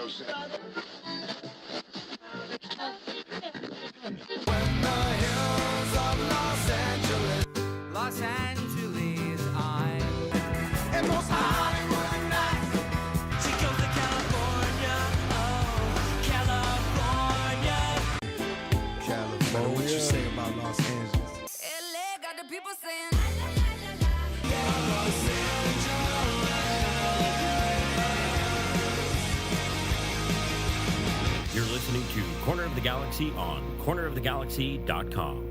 Los Angeles, and most Hollywood nights. She goes to California, oh, California. What you say about Los Angeles? LA got the people saying, You're listening to Corner of the Galaxy on cornerofthegalaxy.com.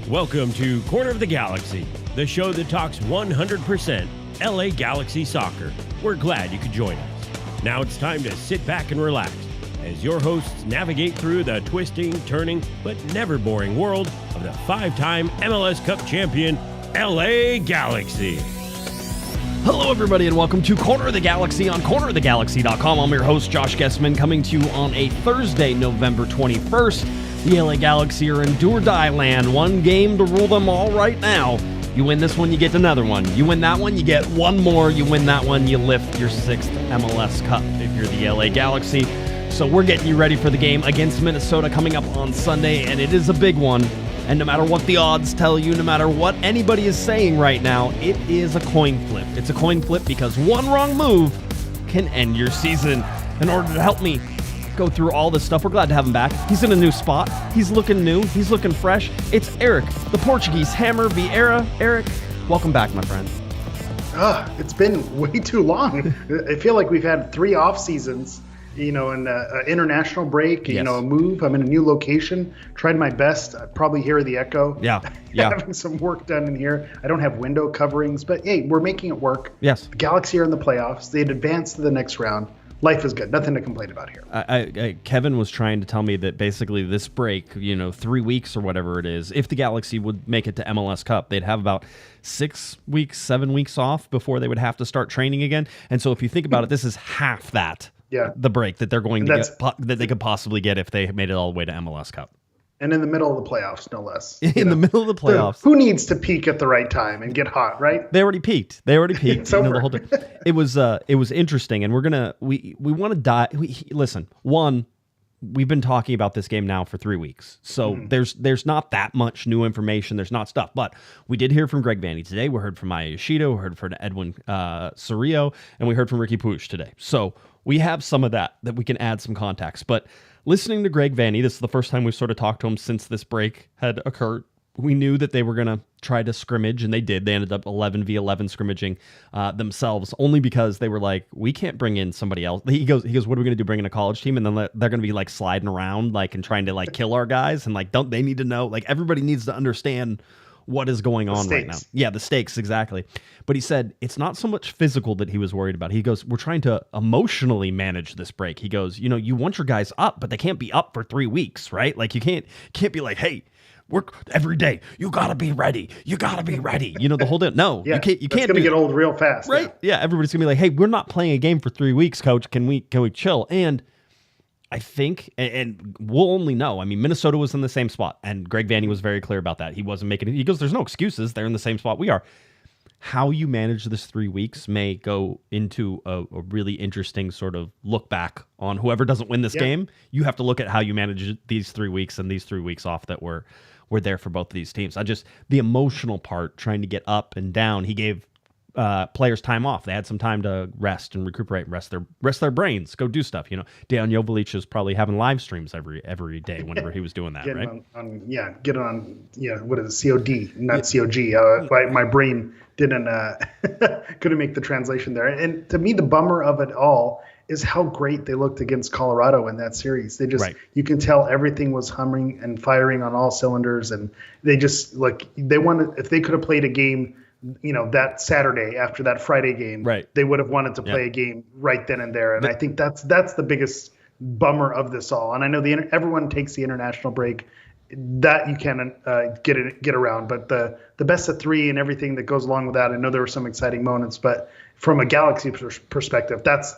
Welcome to Corner of the Galaxy, the show that talks 100% LA Galaxy soccer. We're glad you could join us. Now it's time to sit back and relax as your hosts navigate through the twisting, turning, but never boring world of the five-time MLS Cup champion, LA Galaxy. Hello, everybody, and welcome to Corner of the Galaxy on cornerofthegalaxy.com. I'm your host, Josh Guesman, coming to you on a Thursday, November 21st. The LA Galaxy are in do-or-die land. One game to rule them all right now. You win this one, you get another one. You win that one, you get one more. You win that one, you lift your sixth MLS Cup if you're the LA Galaxy. So we're getting you ready for the game against Minnesota coming up on Sunday, and it is a big one. And no matter what the odds tell you, no matter what anybody is saying right now, it is a coin flip. It's a coin flip because one wrong move can end your season. In order to help me go through all this stuff, we're glad to have him back. He's in a new spot. He's looking new. He's looking fresh. It's Eric, the Portuguese Hammer Vieira. Eric, welcome back, my friend. It's been way too long. I feel like we've had 3 off seasons, and an international break, Yes. A move. I'm in a new location. Tried my best. I probably hear the echo. Yeah. Having some work done in here. I don't have window coverings, but hey, we're making it work. Yes. The Galaxy are in the playoffs. They'd advanced to the next round. Life is good. Nothing to complain about here. Kevin was trying to tell me that basically this break, 3 weeks or whatever it is, if the Galaxy would make it to MLS Cup, they'd have about 6 weeks, 7 weeks off before they would have to start training again. And so if you think about it, this is half that. Yeah. The break that they're going to get, that they could possibly get if they made it all the way to MLS Cup. And in the middle of the playoffs, no less. In the middle of the playoffs. Who needs to peak at the right time and get hot, right? They already peaked. It's over. The whole thing. It was interesting, and we want to dive. Listen, we've been talking about this game now for 3 weeks, so there's not that much new information. There's not stuff, but we did hear from Greg Vanney today. We heard from Maya Yoshida. We heard from Edwin Cerrillo, and we heard from Ricky Puig today. So we have some of that we can add some context, but. Listening to Greg Vanney, this is the first time we've sort of talked to him since this break had occurred. We knew that they were going to try to scrimmage, and they did. They ended up 11v11 scrimmaging themselves, only because they were like, we can't bring in somebody else. He goes, what are we going to do, bring in a college team? And then they're going to be like sliding around and trying to kill our guys. And don't they need to know? Everybody needs to understand what is going on right now. Yeah, the stakes, exactly. But he said it's not so much physical that he was worried about. He goes, we're trying to emotionally manage this break. He goes, you want your guys up, but they can't be up for 3 weeks, right? You can't be like, hey, work every day. You got to be ready. You got to be ready. The whole day. No, yeah, you can't be get old real fast. Right? Yeah, everybody's going to be like, hey, we're not playing a game for 3 weeks, coach. Can we chill? And I think, and we'll only know. I mean, Minnesota was in the same spot, and Greg Vanney was very clear about that. He wasn't making it. He goes, there's no excuses. They're in the same spot we are. How you manage this 3 weeks may go into a really interesting sort of look back on whoever doesn't win this game. You have to look at how you manage these 3 weeks and these 3 weeks off that were there for both of these teams. The emotional part, trying to get up and down, he gave players time off. They had some time to rest and recuperate, rest their brains, go do stuff. Dejan Joveljic is probably having live streams every day whenever he was doing that, right? Get on, what is it, COD, not COG. My brain couldn't make the translation there. And to me, the bummer of it all is how great they looked against Colorado in that series. They just, you can tell everything was humming and firing on all cylinders. And they just, they wanted, if they could have played a game, that Saturday after that Friday game, they would have wanted to play a game right then and there. And I think that's the biggest bummer of this all. And I know everyone takes the international break that you can get around. But the best of three and everything that goes along with that, I know there were some exciting moments, but from a Galaxy perspective, that's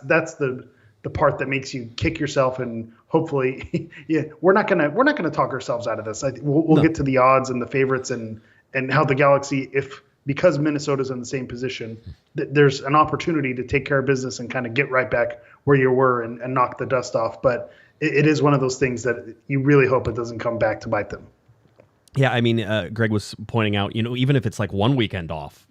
the part that makes you kick yourself, and hopefully, yeah, we're not gonna talk ourselves out of this. We'll get to the odds and the favorites and how the Galaxy, because Minnesota's in the same position, there's an opportunity to take care of business and kind of get right back where you were and knock the dust off. But it is one of those things that you really hope it doesn't come back to bite them. Yeah, I mean, Greg was pointing out, even if it's like one weekend off,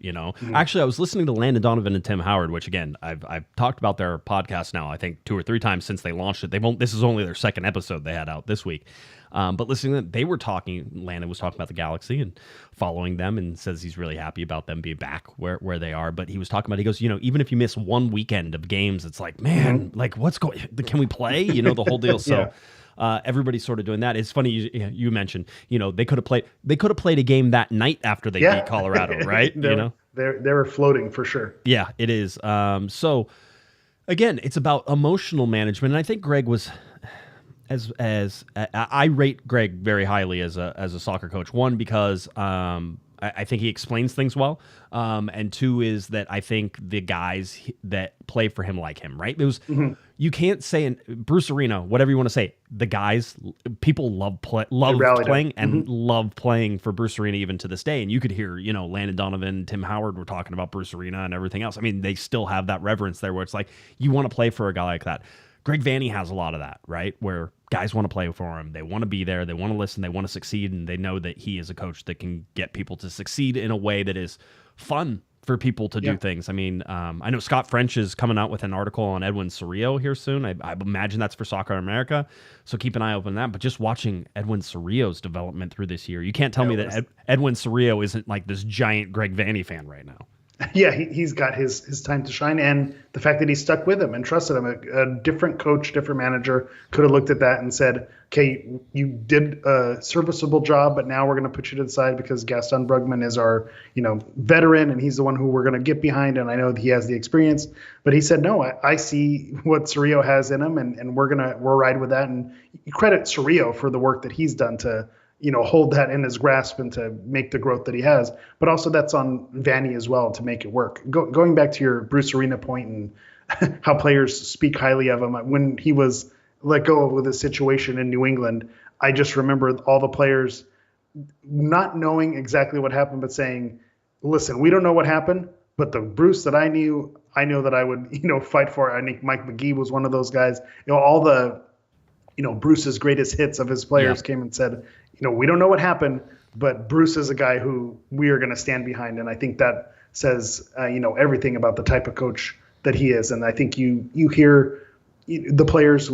Actually, I was listening to Landon Donovan and Tim Howard, which again, I've talked about their podcast now, I think 2 or 3 times since they launched it. This is only their second episode they had out this week. But listening to them, they were talking, Landon was talking about the Galaxy and following them, and says he's really happy about them being back where they are. But he was talking about, he goes, even if you miss one weekend of games, it's like, man, like what's going, can we play? The whole deal. So. Yeah. Everybody's sort of doing that. It's funny you mentioned, they could have played a game that night after they beat Colorado, right? They were floating for sure. Yeah, it is. So again, it's about emotional management, and I think Greg was as I rate Greg very highly as a soccer coach. One, because I think he explains things well, and two is that I think the guys that play for him like him, right? It was. You can't say Bruce Arena, whatever you want to say. The guys, people love playing and love playing for Bruce Arena even to this day. And you could hear, Landon Donovan, Tim Howard were talking about Bruce Arena and everything else. I mean, they still have that reverence there where it's like you want to play for a guy like that. Greg Vanney has a lot of that, right? Where guys want to play for him. They want to be there. They want to listen. They want to succeed. And they know that he is a coach that can get people to succeed in a way that is fun for people to do things. I mean, I know Scott French is coming out with an article on Edwin Cerrillo here soon. I imagine that's for Soccer America. So keep an eye open on that. But just watching Edwin Cerrillo's development through this year, you can't tell me that Edwin Cerrillo isn't like this giant Greg Vanney fan right now. Yeah, he's got his time to shine, and the fact that he stuck with him and trusted him. A different coach, different manager could have looked at that and said, okay, you did a serviceable job, but now we're going to put you to the side because Gaston Brugman is our veteran, and he's the one who we're going to get behind, and I know that he has the experience. But he said, no, I see what Cerrillo has in him, and we'll ride with that. And you credit Cerrillo for the work that he's done to hold that in his grasp and to make the growth that he has. But also that's on Vanney as well to make it work. Going back to your Bruce Arena point and how players speak highly of him, when he was let go of with his situation in New England, I just remember all the players not knowing exactly what happened, but saying, listen, we don't know what happened, but the Bruce that I know that I would, fight for. I think Mike McGee was one of those guys. All the, Bruce's greatest hits of his players came and said, we don't know what happened, but Bruce is a guy who we are going to stand behind. And I think that says, everything about the type of coach that he is. And I think you hear the players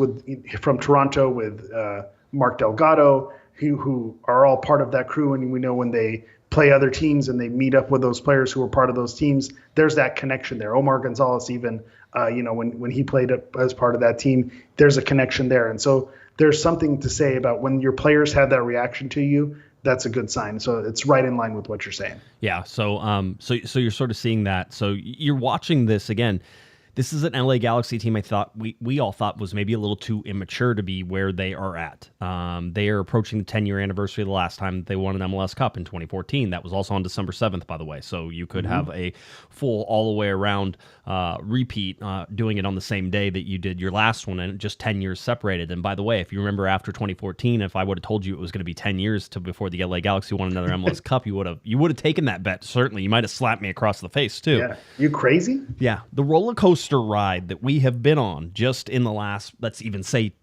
from Toronto with Mark Delgado, who are all part of that crew. And we know when they play other teams and they meet up with those players who are part of those teams, there's that connection there. Omar Gonzalez, even, when he played as part of that team, there's a connection there. And so there's something to say about when your players have that reaction to you, that's a good sign. So it's right in line with what you're saying. Yeah. So you're sort of seeing that. So you're watching this again. This is an LA Galaxy team I thought we all thought was maybe a little too immature to be where they are at. They are approaching the 10-year anniversary of the last time they won an MLS Cup in 2014. That was also on December 7th, by the way. So you could have a full all the way around repeat doing it on the same day that you did your last one, and just 10 years separated. And by the way, if you remember after 2014, if I would have told you it was going to be 10 years to before the LA Galaxy won another MLS Cup, you would have taken that bet. Certainly, you might have slapped me across the face too. Yeah, you crazy? Yeah, the roller coaster ride that we have been on just in the last, let's even say,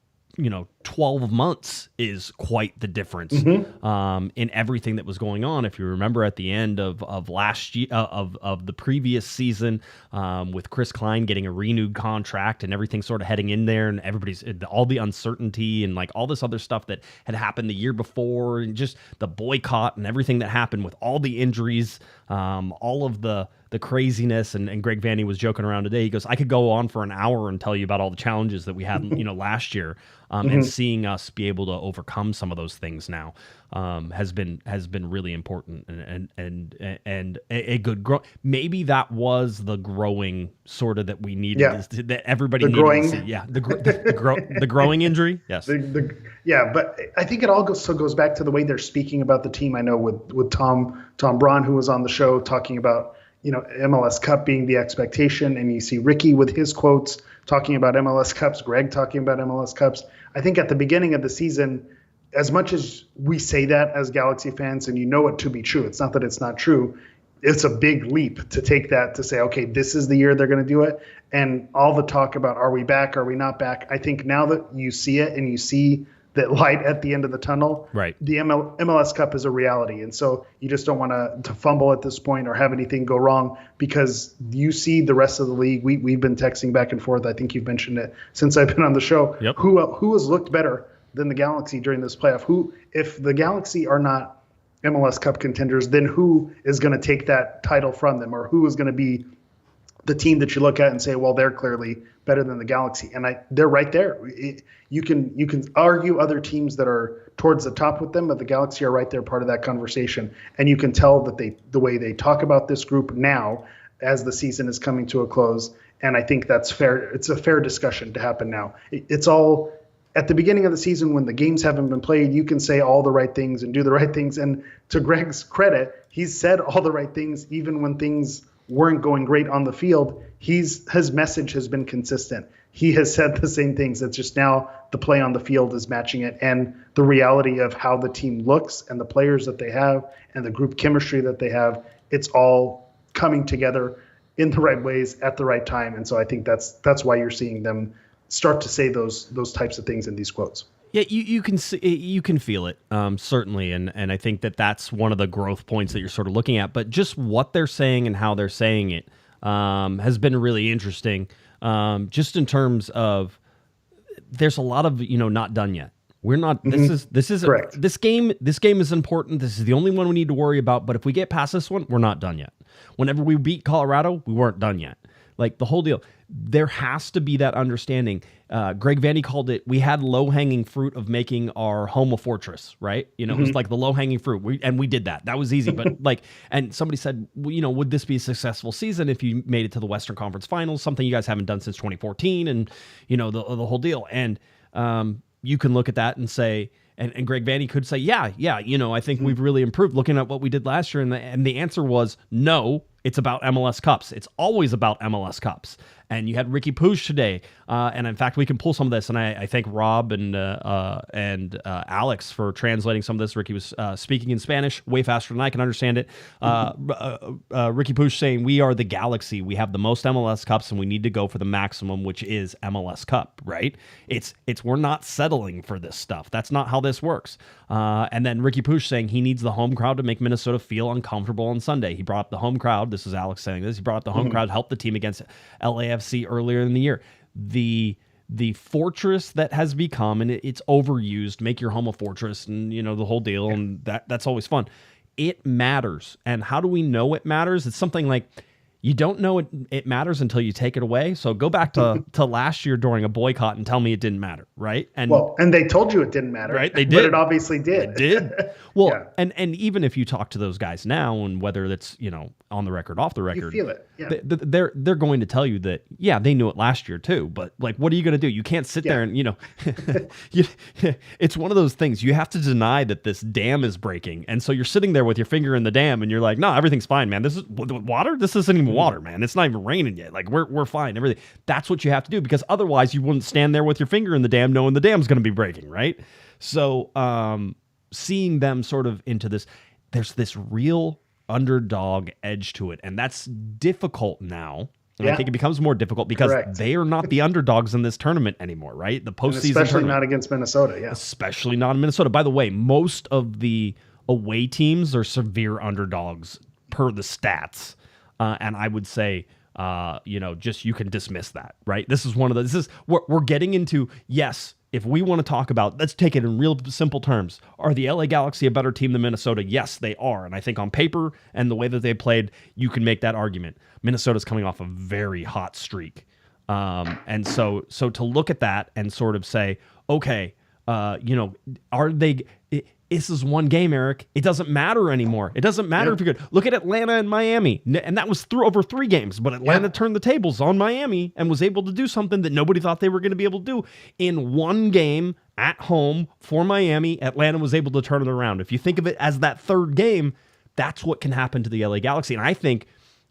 12 months is quite the difference in everything that was going on. If you remember at the end of last year, of the previous season, with Chris Klein getting a renewed contract and everything sort of heading in there, and all the uncertainty and like all this other stuff that had happened the year before, and just the boycott and everything that happened with all the injuries, all of the the craziness. And Greg Vanny was joking around today. He goes, I could go on for an hour and tell you about all the challenges that we had, last year. And seeing us be able to overcome some of those things now has been really important and a good grow. Maybe that was the growing sort of that we needed. Yeah. That everybody The needed growing. to see. Yeah, the growing injury. Yes. But I think it also goes back to the way they're speaking about the team. I know with Tom Braun, who was on the show, talking about MLS Cup being the expectation, and you see Ricky with his quotes talking about MLS Cups, Greg talking about MLS Cups. I think at the beginning of the season, as much as we say that as Galaxy fans, and it to be true, it's not that it's not true. It's a big leap to take that to say, okay, this is the year they're going to do it. And all the talk about, are we back? Are we not back? I think now that you see it and you see that light at the end of the tunnel, right? The MLS Cup is a reality. And so you just don't want to fumble at this point or have anything go wrong, because you see the rest of the league. We've been texting back and forth. I think you've mentioned it since I've been on the show. Yep. Who has looked better than the Galaxy during this playoff? If the Galaxy are not MLS Cup contenders, then who is going to take that title from them, or who is going to be the team that you look at and say, well, they're clearly better than the Galaxy? And they're right there. You can argue other teams that are towards the top with them, but the Galaxy are right there, part of that conversation. And you can tell that the way they talk about this group now, as the season is coming to a close. And I think that's fair. It's a fair discussion to happen now. It's all at the beginning of the season when the games haven't been played. You can say all the right things and do the right things. And to Greg's credit, he's said all the right things, even when things weren't going great on the field. His message has been consistent. He has said the same things. It's just now the play on the field is matching it, and the reality of how the team looks and the players that they have and the group chemistry that they have, it's all coming together in the right ways at the right time. And so I think that's why you're seeing them start to say those types of things in these quotes. Yeah, you can see, you can feel it, certainly, and I think that's one of the growth points that you're sort of looking at. But just what they're saying and how they're saying it has been really interesting. Just in terms of, there's a lot of not done yet. We're not. This is Correct. This game is important. This is the only one we need to worry about. But if we get past this one, we're not done yet. Whenever we beat Colorado, we weren't done yet. Like the whole deal. There has to be that understanding. Greg Vanny called it, we had low-hanging fruit of making our home a fortress, right? It was like the low-hanging fruit. We did that. That was easy. But and somebody said, well, would this be a successful season if you made it to the Western Conference Finals, something you guys haven't done since 2014, and, the whole deal. And you can look at that and say, and Greg Vanny could say, yeah, I think we've really improved looking at what we did last year. And the answer was no. It's about MLS Cups. It's always about MLS Cups. And you had Ricky Pooch today. And in fact, we can pull some of this. And I thank Rob and Alex for translating some of this. Ricky was speaking in Spanish way faster than I can understand it. Ricky Pooch saying, we are the Galaxy. We have the most MLS Cups and we need to go for the maximum, which is MLS Cup, right? It's we're not settling for this stuff. That's not how this works. And then Ricky Pooch saying he needs the home crowd to make Minnesota feel uncomfortable on Sunday. He brought up the home crowd. This is Alex saying this. He brought up the home crowd, helped the team against LAFC earlier in the year. The fortress that has become, and it's overused, make your home a fortress, and the whole deal, and that's always fun. It matters. And how do we know it matters? It's something like, you don't know it matters until you take it away. So go back to last year during a boycott and tell me it didn't matter, right? And they told you it didn't matter, right? They did, but it obviously did. It did. Well, yeah. and even if you talk to those guys now, and whether that's on the record, off the record, you feel it. Yeah. They're going to tell you that they knew it last year too. But what are you going to do? You can't sit there and it's one of those things. You have to deny that this dam is breaking, and so you're sitting there with your finger in the dam, and you're like, no, everything's fine, man. This is water. This isn't even water, man. It's not even raining yet. Like we're fine. Everything. That's what you have to do, because otherwise you wouldn't stand there with your finger in the dam knowing the dam's going to be breaking, right? So seeing them sort of into this, there's this real underdog edge to it, and that's difficult now. And I think it becomes more difficult because they are not the underdogs in this tournament anymore, right? The postseason, especially not against Minnesota. Yeah, especially not in Minnesota. By the way, most of the away teams are severe underdogs per the stats. And I would say, just you can dismiss that, right? This is one of we're getting into, yes, if we want to talk about, let's take it in real simple terms. Are the LA Galaxy a better team than Minnesota? Yes, they are. And I think on paper and the way that they played, you can make that argument. Minnesota's coming off a very hot streak. And so to look at that and sort of say, okay, are they... This is one game, Eric. It doesn't matter anymore. It doesn't matter if you're good. Look at Atlanta and Miami. And that was over 3 games. But Atlanta turned the tables on Miami and was able to do something that nobody thought they were going to be able to do. In one game at home for Miami, Atlanta was able to turn it around. If you think of it as that third game, that's what can happen to the LA Galaxy. And I think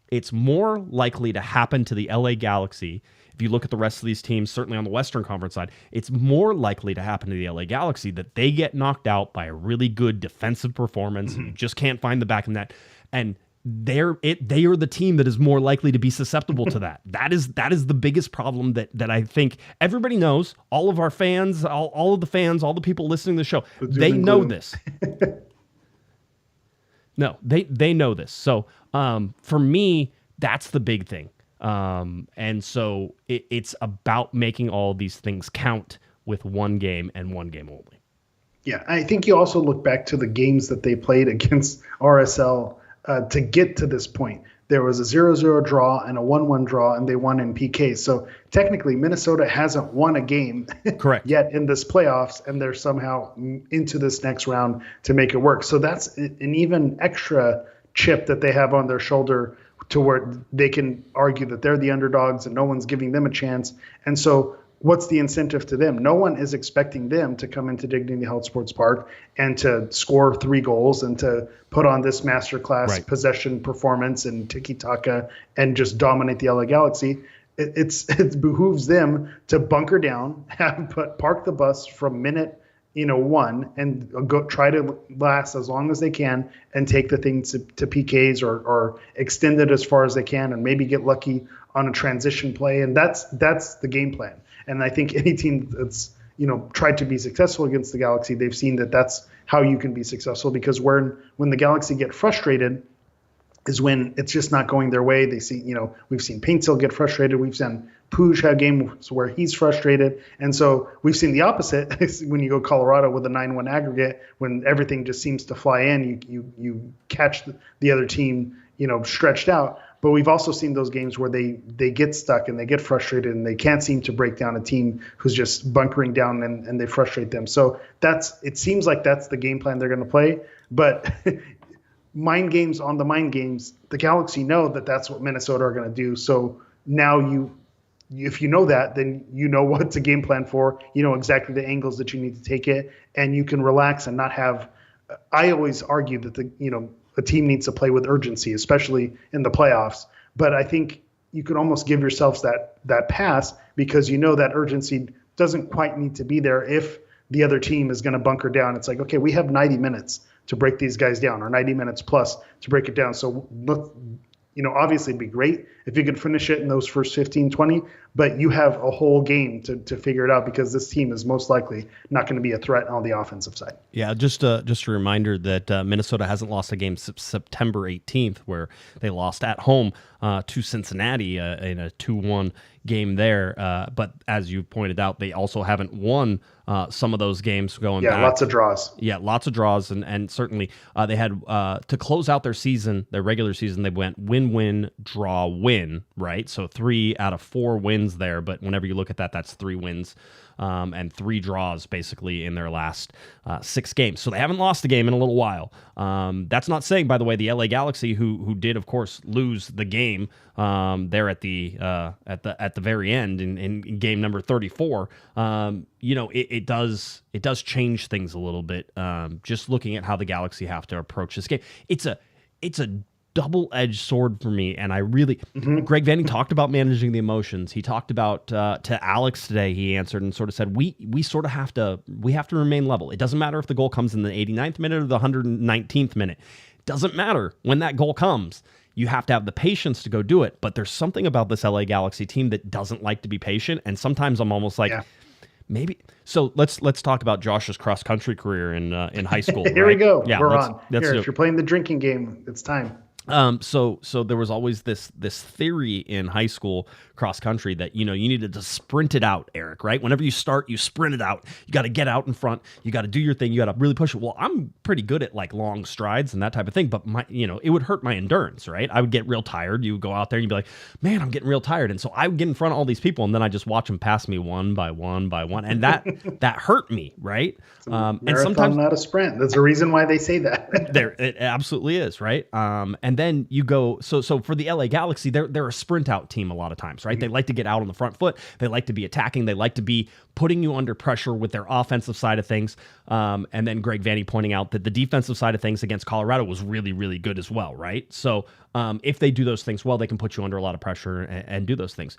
it's more likely to happen to the LA Galaxy. If you look at the rest of these teams, certainly on the Western Conference side, it's more likely to happen to the LA Galaxy that they get knocked out by a really good defensive performance. You just can't find the back in that. And they are the team that is more likely to be susceptible to that. That is the biggest problem that I think everybody knows. All of our fans, all of the fans, all the people listening to the show, they know this. No, they know this. So for me, that's the big thing. And so it's about making all these things count with one game and one game only. Yeah, I think you also look back to the games that they played against RSL to get to this point. There was a 0-0 draw and a 1-1 draw, and they won in PK. So technically, Minnesota hasn't won a game correct yet in this playoffs, and they're somehow into this next round to make it work. So that's an even extra chip that they have on their shoulder to where they can argue that they're the underdogs and no one's giving them a chance. And so what's the incentive to them? No one is expecting them to come into Dignity Health Sports Park and to score 3 goals and to put on this masterclass possession performance and tiki-taka and just dominate the LA Galaxy. It behooves them to bunker down, park the bus from minute 1 and go try to last as long as they can and take the things to PKs or extend it as far as they can and maybe get lucky on a transition play. And that's the game plan. And I think any team that's, tried to be successful against the Galaxy, they've seen that that's how you can be successful, because when the Galaxy get frustrated is when it's just not going their way. They see, we've seen Paintsill get frustrated. We've seen Puig have games where he's frustrated. And so we've seen the opposite when you go Colorado with a 9-1 aggregate, when everything just seems to fly in, you catch the other team, stretched out. But we've also seen those games where they get stuck and they get frustrated and they can't seem to break down a team who's just bunkering down and they frustrate them. So it seems like that's the game plan they're going to play. But mind games on the mind games, the Galaxy know that that's what Minnesota are going to do. So now if you know that, then you know what to game plan for. You know exactly the angles that you need to take it, and you can relax and not have. I always argue that a team needs to play with urgency, especially in the playoffs. But I think you can almost give yourselves that pass, because that urgency doesn't quite need to be there if the other team is going to bunker down. It's like, okay, we have 90 minutes to break these guys down, or 90 minutes plus to break it down. So obviously it'd be great if you could finish it in those first 15, 20, but you have a whole game to figure it out, because this team is most likely not going to be a threat on the offensive side. Yeah, just a reminder that Minnesota hasn't lost a game since September 18th, where they lost at home to Cincinnati in a 2-1 game there. But as you pointed out, they also haven't won some of those games going back. Yeah, lots of draws. Yeah, lots of draws. And certainly they had to close out their season, their regular season, they went win-win, draw, win, right? So 3 out of 4 wins there. But whenever you look at that, that's 3 wins and 3 draws basically in their last 6 games. So they haven't lost a game in a little while. That's not saying, by the way, the LA Galaxy, who did, of course, lose the game there at the very end in game number 34. It does change things a little bit. Just looking at how the Galaxy have to approach this game, it's a double-edged sword for me, and I really Greg Vanning talked about managing the emotions. He talked about to Alex today, he answered and sort of said we sort of have to remain level. It doesn't matter if the goal comes in the 89th minute or the 119th minute. It doesn't matter when that goal comes. You have to have the patience to go do it. But there's something about this LA Galaxy team that doesn't like to be patient, and sometimes I'm almost like, maybe. So let's talk about Josh's cross country career in high school. Here right? we go. Yeah, We're on. If you're playing the drinking game, it's time. So there was always this theory in high school cross country that, you needed to sprint it out, Eric, right? Whenever you start, you sprint it out. You got to get out in front. You got to do your thing. You got to really push it. Well, I'm pretty good at like long strides and that type of thing, but it would hurt my endurance, right? I would get real tired. You would go out there and you'd be like, man, I'm getting real tired. And so I would get in front of all these people and then I just watch them pass me one by one by one. And that hurt me, right? And sometimes not a sprint. That's the reason why they say that. It absolutely is, right? And then you go, so for the LA Galaxy, they're a sprint out team a lot of times, right? They like to get out on the front foot. They like to be attacking. They like to be putting you under pressure with their offensive side of things. And then Greg Vanney pointing out that the defensive side of things against Colorado was really, really good as well, right? So if they do those things well, they can put you under a lot of pressure and do those things.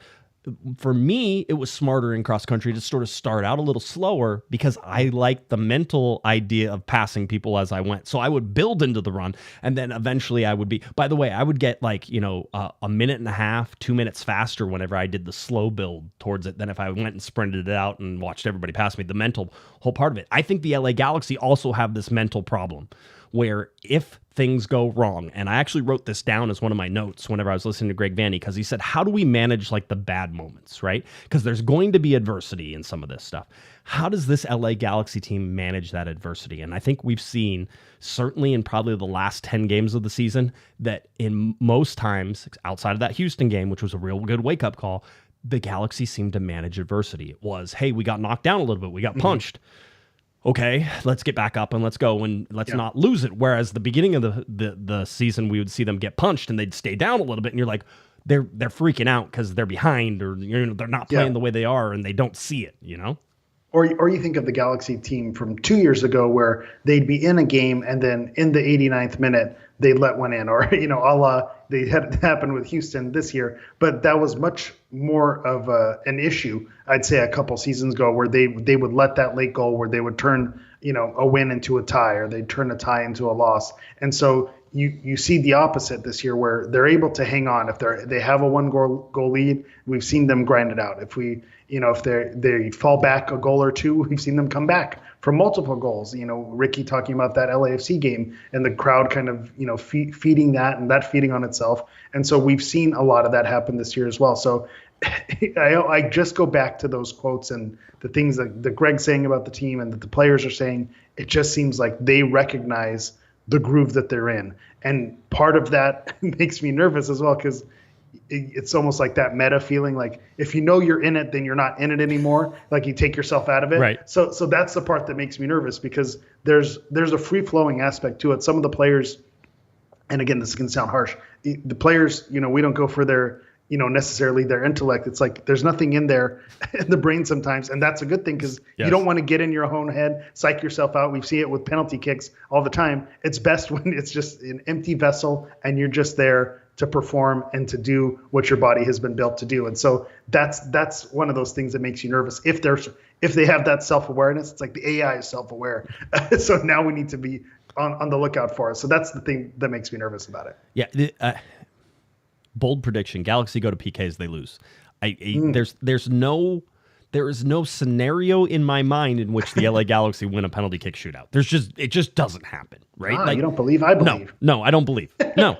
For me, it was smarter in cross country to sort of start out a little slower because I liked the mental idea of passing people as I went. So I would build into the run and then eventually I would be, by the way, I would get like, a minute and a half, 2 minutes faster whenever I did the slow build towards it than if I went and sprinted it out and watched everybody pass me, the mental whole part of it. I think the LA Galaxy also have this mental problem where if things go wrong, and I actually wrote this down as one of my notes whenever I was listening to Greg Vanney, because he said, how do we manage like the bad moments, right? Because there's going to be adversity in some of this stuff. How does this LA Galaxy team manage that adversity? And I think we've seen, certainly in probably the last 10 games of the season, that in most times, outside of that Houston game, which was a real good wake-up call, the Galaxy seemed to manage adversity. It was, hey, we got knocked down a little bit. We got punched. Okay, let's get back up and let's go and let's not lose it. Whereas the beginning of the season, we would see them get punched and they'd stay down a little bit, and you're like, they're freaking out because they're behind or they're not playing the way they are and they don't see it, Or you think of the Galaxy team from 2 years ago where they'd be in a game and then in the 89th minute they'd let one in, or a la they had it happen with Houston this year. But that was much more of an issue, I'd say, a couple seasons ago, where they would let that late goal where they would turn a win into a tie, or they'd turn a tie into a loss. And so you see the opposite this year, where they're able to hang on. If they have a one goal lead, we've seen them grind it out. If if they fall back a goal or two, we've seen them come back from multiple goals. Ricky talking about that LAFC game and the crowd kind of feeding that and that feeding on itself. And so we've seen a lot of that happen this year as well. So I just go back to those quotes and the things that Greg's saying about the team and that the players are saying. It just seems like they recognize the groove that they're in. And part of that makes me nervous as well, because it's almost like that meta feeling, like if you're in it, then you're not in it anymore. Like you take yourself out of it. Right. So that's the part that makes me nervous, because there's a free flowing aspect to it. Some of the players, and again, this is going to sound harsh, the players, we don't go for their, necessarily their intellect. It's like there's nothing in there in the brain sometimes. And that's a good thing, because you don't want to get in your own head, psych yourself out. We see it with penalty kicks all the time. It's best when it's just an empty vessel and you're just there to perform and to do what your body has been built to do. And so that's one of those things that makes you nervous. If they have that self-awareness, it's like the AI is self-aware. So now we need to be on the lookout for it. So that's the thing that makes me nervous about it. Yeah. Bold prediction: Galaxy go to PKs, they lose. There is no scenario in my mind in which the LA Galaxy win a penalty kick shootout. It just doesn't happen, right? You don't believe? I believe. No, I don't believe. No.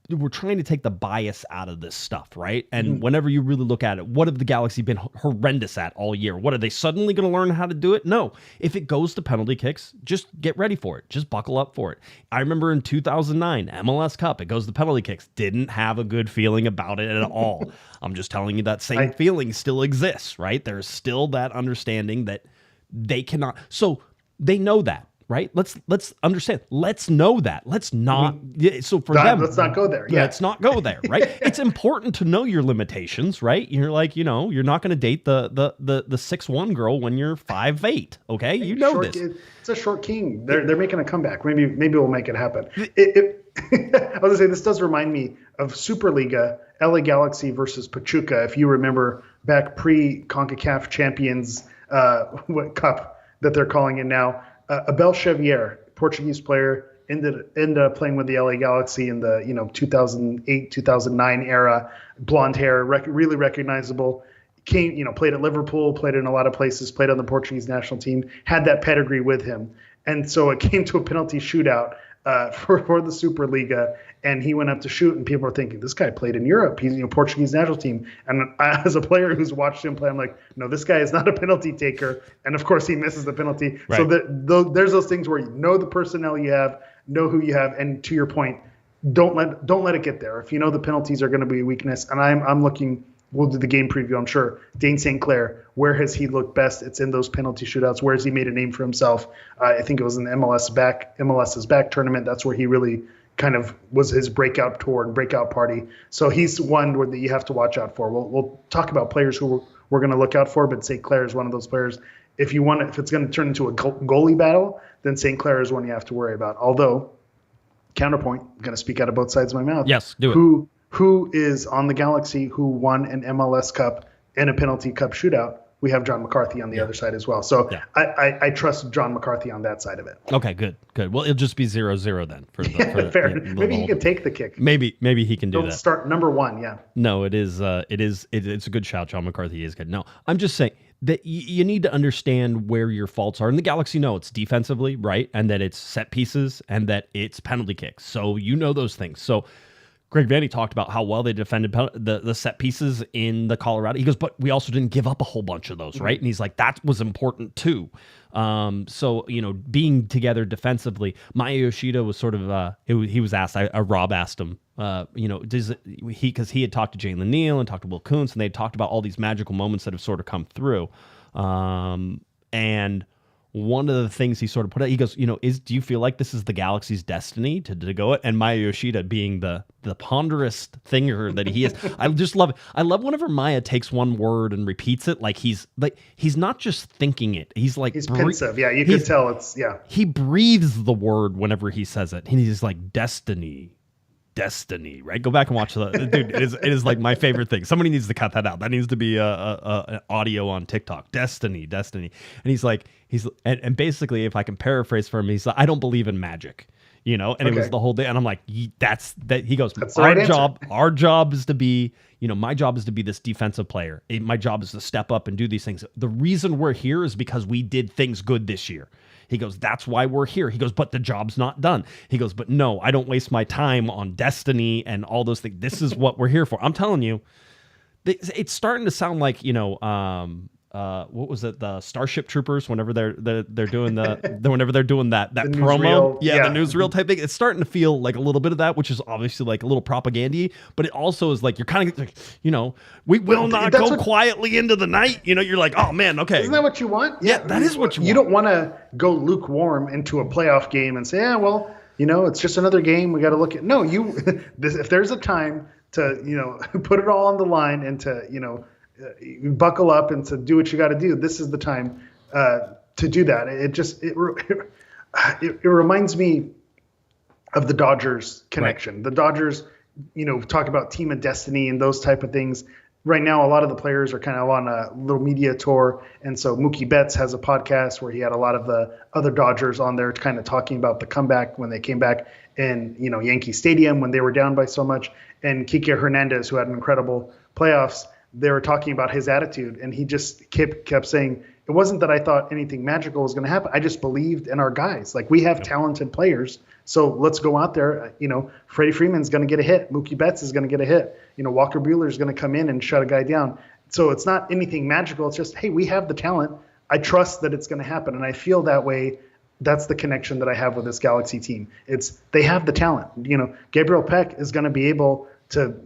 We're trying to take the bias out of this stuff, right? And whenever you really look at it, what have the Galaxy been horrendous at all year? What are they suddenly going to learn how to do it? No. If it goes to penalty kicks, just get ready for it. Just buckle up for it. I remember in 2009, MLS Cup, it goes to penalty kicks. Didn't have a good feeling about it at all. I'm just telling you that same feeling still exists, right? There's still that understanding that they cannot. So they know that, right? Let's understand. Let's know that. Let's not. So for them, let's not go there. Yeah. Let's not go there, right? It's important to know your limitations, right? You're like, you're not going to date the 6'1" girl when you're 5'8". Okay, you know this. It's a short king. They're making a comeback. Maybe we'll make it happen. I was gonna say, this does remind me of Superliga, LA Galaxy versus Pachuca. If you remember back pre-CONCACAF Champions Cup that they're calling it now, Abel Xavier, Portuguese player, ended up playing with the LA Galaxy in the 2008, 2009 era. Blonde hair, really recognizable. Played at Liverpool, played in a lot of places, played on the Portuguese national team, had that pedigree with him. And so it came to a penalty shootout for the Superliga, and he went up to shoot, and people are thinking, this guy played in Europe. He's Portuguese national team. And as a player who's watched him play, I'm like, no, this guy is not a penalty taker. And of course, he misses the penalty. Right. So there's those things where you know the personnel you have, know who you have, and to your point, don't let it get there. If you know the penalties are going to be a weakness, and I'm looking. We'll do the game preview, I'm sure. Dane St. Clair, where has he looked best? It's in those penalty shootouts. Where has he made a name for himself? I think it was in the MLS's back tournament. That's where he really kind of was his breakout tour and breakout party. So he's one that you have to watch out for. We'll talk about players who we're going to look out for, but St. Clair is one of those players. If it's going to turn into a goalie battle, then St. Clair is one you have to worry about. Although, counterpoint, I'm going to speak out of both sides of my mouth. Yes, do it. Who is on the Galaxy who won an MLS Cup and a penalty cup shootout? We have John McCarthy on the other side as well. So I trust John McCarthy on that side of it. Okay, good. Well, it'll just be 0-0 then. Fair. Maybe he can take the kick. Maybe he can do that. Start number one, yeah. No, it's a good shout. John McCarthy is good. No, I'm just saying that you need to understand where your faults are. And the Galaxy know it's defensively, right? And that it's set pieces and that it's penalty kicks. So you know those things. So Greg Vanny talked about how well they defended the set pieces in the Colorado. He goes, but we also didn't give up a whole bunch of those, right? And he's like, that was important too. So, being together defensively, Maya Yoshida was sort of, he was asked, Rob asked him, because he had talked to Jalen Neal and talked to Will Kuntz, and they talked about all these magical moments that have sort of come through. And one of the things he sort of put out, he goes, do you feel like this is the Galaxy's destiny to go it? And Maya Yoshida being the ponderous thinger that he is, I just love it. I love whenever Maya takes one word and repeats it like he's not just thinking it. He's like pensive. Yeah, you can tell it's He breathes the word whenever he says it, and he's like destiny, right? Go back and watch the dude. It is like my favorite thing. Somebody needs to cut that out. That needs to be an audio on TikTok. Destiny. And and basically, if I can paraphrase for him, he's like, I don't believe in magic, and it was the whole day. And I'm like, that's that. He goes, our job is to be, my job is to be this defensive player. My job is to step up and do these things. The reason we're here is because we did things good this year. He goes, that's why we're here. He goes, but the job's not done. He goes, but no, I don't waste my time on destiny and all those things. This is what we're here for. I'm telling you, it's starting to sound like, what was it? The Starship Troopers, whenever they're doing whenever they're doing that the promo. newsreel, The newsreel type thing. It's starting to feel like a little bit of that, which is obviously like a little propaganda-y, but it also is like, you're kind of like, we will not go quietly into the night. You're like, oh man, okay. Isn't that what you want? Yeah, that is what you want. You don't want to go lukewarm into a playoff game and say, it's just another game. We got to look at, no, if there's a time to, put it all on the line and to, buckle up and to do what you got to do. This is the time to do that. It reminds me of the Dodgers connection. Right. The Dodgers, talk about team of destiny and those type of things. Right now, a lot of the players are kind of on a little media tour. And so Mookie Betts has a podcast where he had a lot of the other Dodgers on there kind of talking about the comeback when they came back in, Yankee Stadium when they were down by so much. And Kike Hernandez, who had an incredible playoffs, they were talking about his attitude, and he just kept saying, it wasn't that I thought anything magical was going to happen. I just believed in our guys. Like, we have talented players, so let's go out there. Freddie Freeman's going to get a hit. Mookie Betts is going to get a hit. Walker Buehler is going to come in and shut a guy down. So it's not anything magical. It's just, hey, we have the talent. I trust that it's going to happen, and I feel that way. That's the connection that I have with this Galaxy team. They have the talent. Gabriel Peck is going to be able to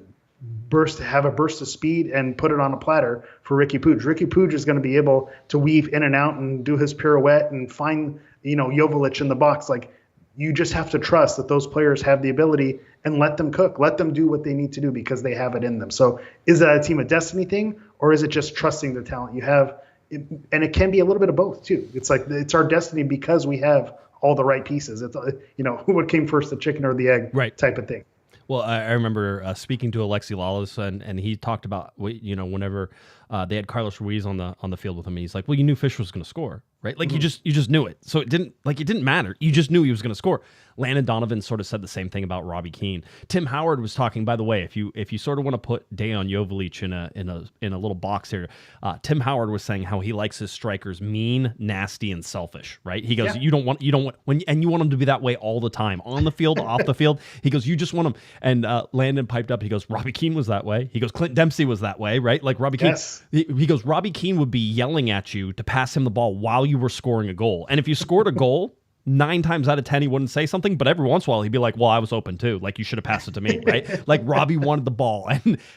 have a burst of speed and put it on a platter for Ricky Puig. Ricky Puig is going to be able to weave in and out and do his pirouette and find, Joveljic in the box. Like, you just have to trust that those players have the ability and let them cook, let them do what they need to do because they have it in them. So is that a team of destiny thing, or is it just trusting the talent you have? And it can be a little bit of both too. It's like, it's our destiny because we have all the right pieces. It's, what came first, the chicken or the egg type of thing. Well, I remember speaking to Alexi Lalas, and he talked about, whenever they had Carlos Ruiz on the field with him, and he's like, well, you knew Fish was going to score. right? Like you just knew it. So it didn't matter. You just knew he was going to score. Landon Donovan sort of said the same thing about Robbie Keane. Tim Howard was talking, by the way, if you sort of want to put Dejan Jovalic in a little box here, Tim Howard was saying how he likes his strikers mean, nasty, and selfish, right? He goes, you don't want you want them to be that way all the time, on the field, off the field. He goes, you just want them. And Landon piped up. He goes, Robbie Keane was that way. He goes, Clint Dempsey was that way, right? Like Robbie Keane. He goes, Robbie Keane would be yelling at you to pass him the ball while you were scoring a goal. And if you scored a goal, 9 times out of 10 he wouldn't say something, but every once in a while he'd be like, well, I was open too, like you should have passed it to me, right? Like Robbie wanted the ball,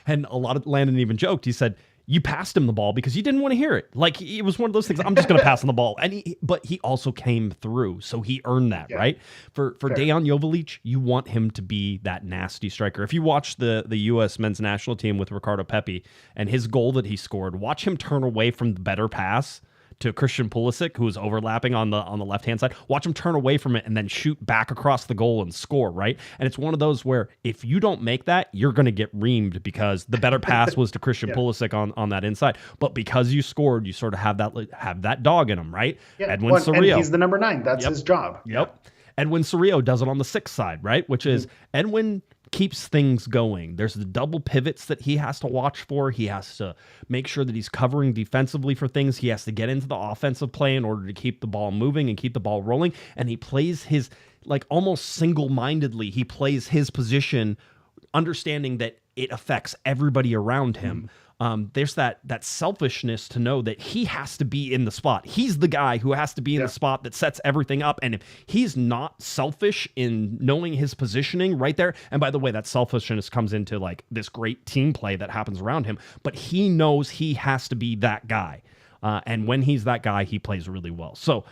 and a lot of Landon even joked, he said, you passed him the ball because you didn't want to hear it. Like it was one of those things, I'm just going to pass him the ball. But he also came through, so he earned that, right? For Dejan Jovalic, you want him to be that nasty striker. If you watch the U.S. men's national team with Ricardo Pepi and his goal that he scored, watch him turn away from the better pass to Christian Pulisic, who was overlapping on the left-hand side. Watch him turn away from it and then shoot back across the goal and score, right? And it's one of those where if you don't make that, you're going to get reamed because the better pass was to Christian Pulisic on that inside. But because you scored, you sort of have that dog in him, right? Yeah. Edwin Cerrillo. And he's the number 9. That's his job. Yep. Edwin Cerrillo does it on the 6th side, right? Which is Edwin keeps things going. There's the double pivots that he has to watch for. He has to make sure that he's covering defensively for things. He has to get into the offensive play in order to keep the ball moving and keep the ball rolling. And he plays his, like almost single-mindedly, he plays his position, understanding that it affects everybody around him. There's that selfishness to know that he has to be in the spot. He's the guy who has to be in the spot that sets everything up. And if he's not selfish in knowing his positioning right there, and by the way, that selfishness comes into like this great team play that happens around him, but he knows he has to be that guy. And when he's that guy, he plays really well. So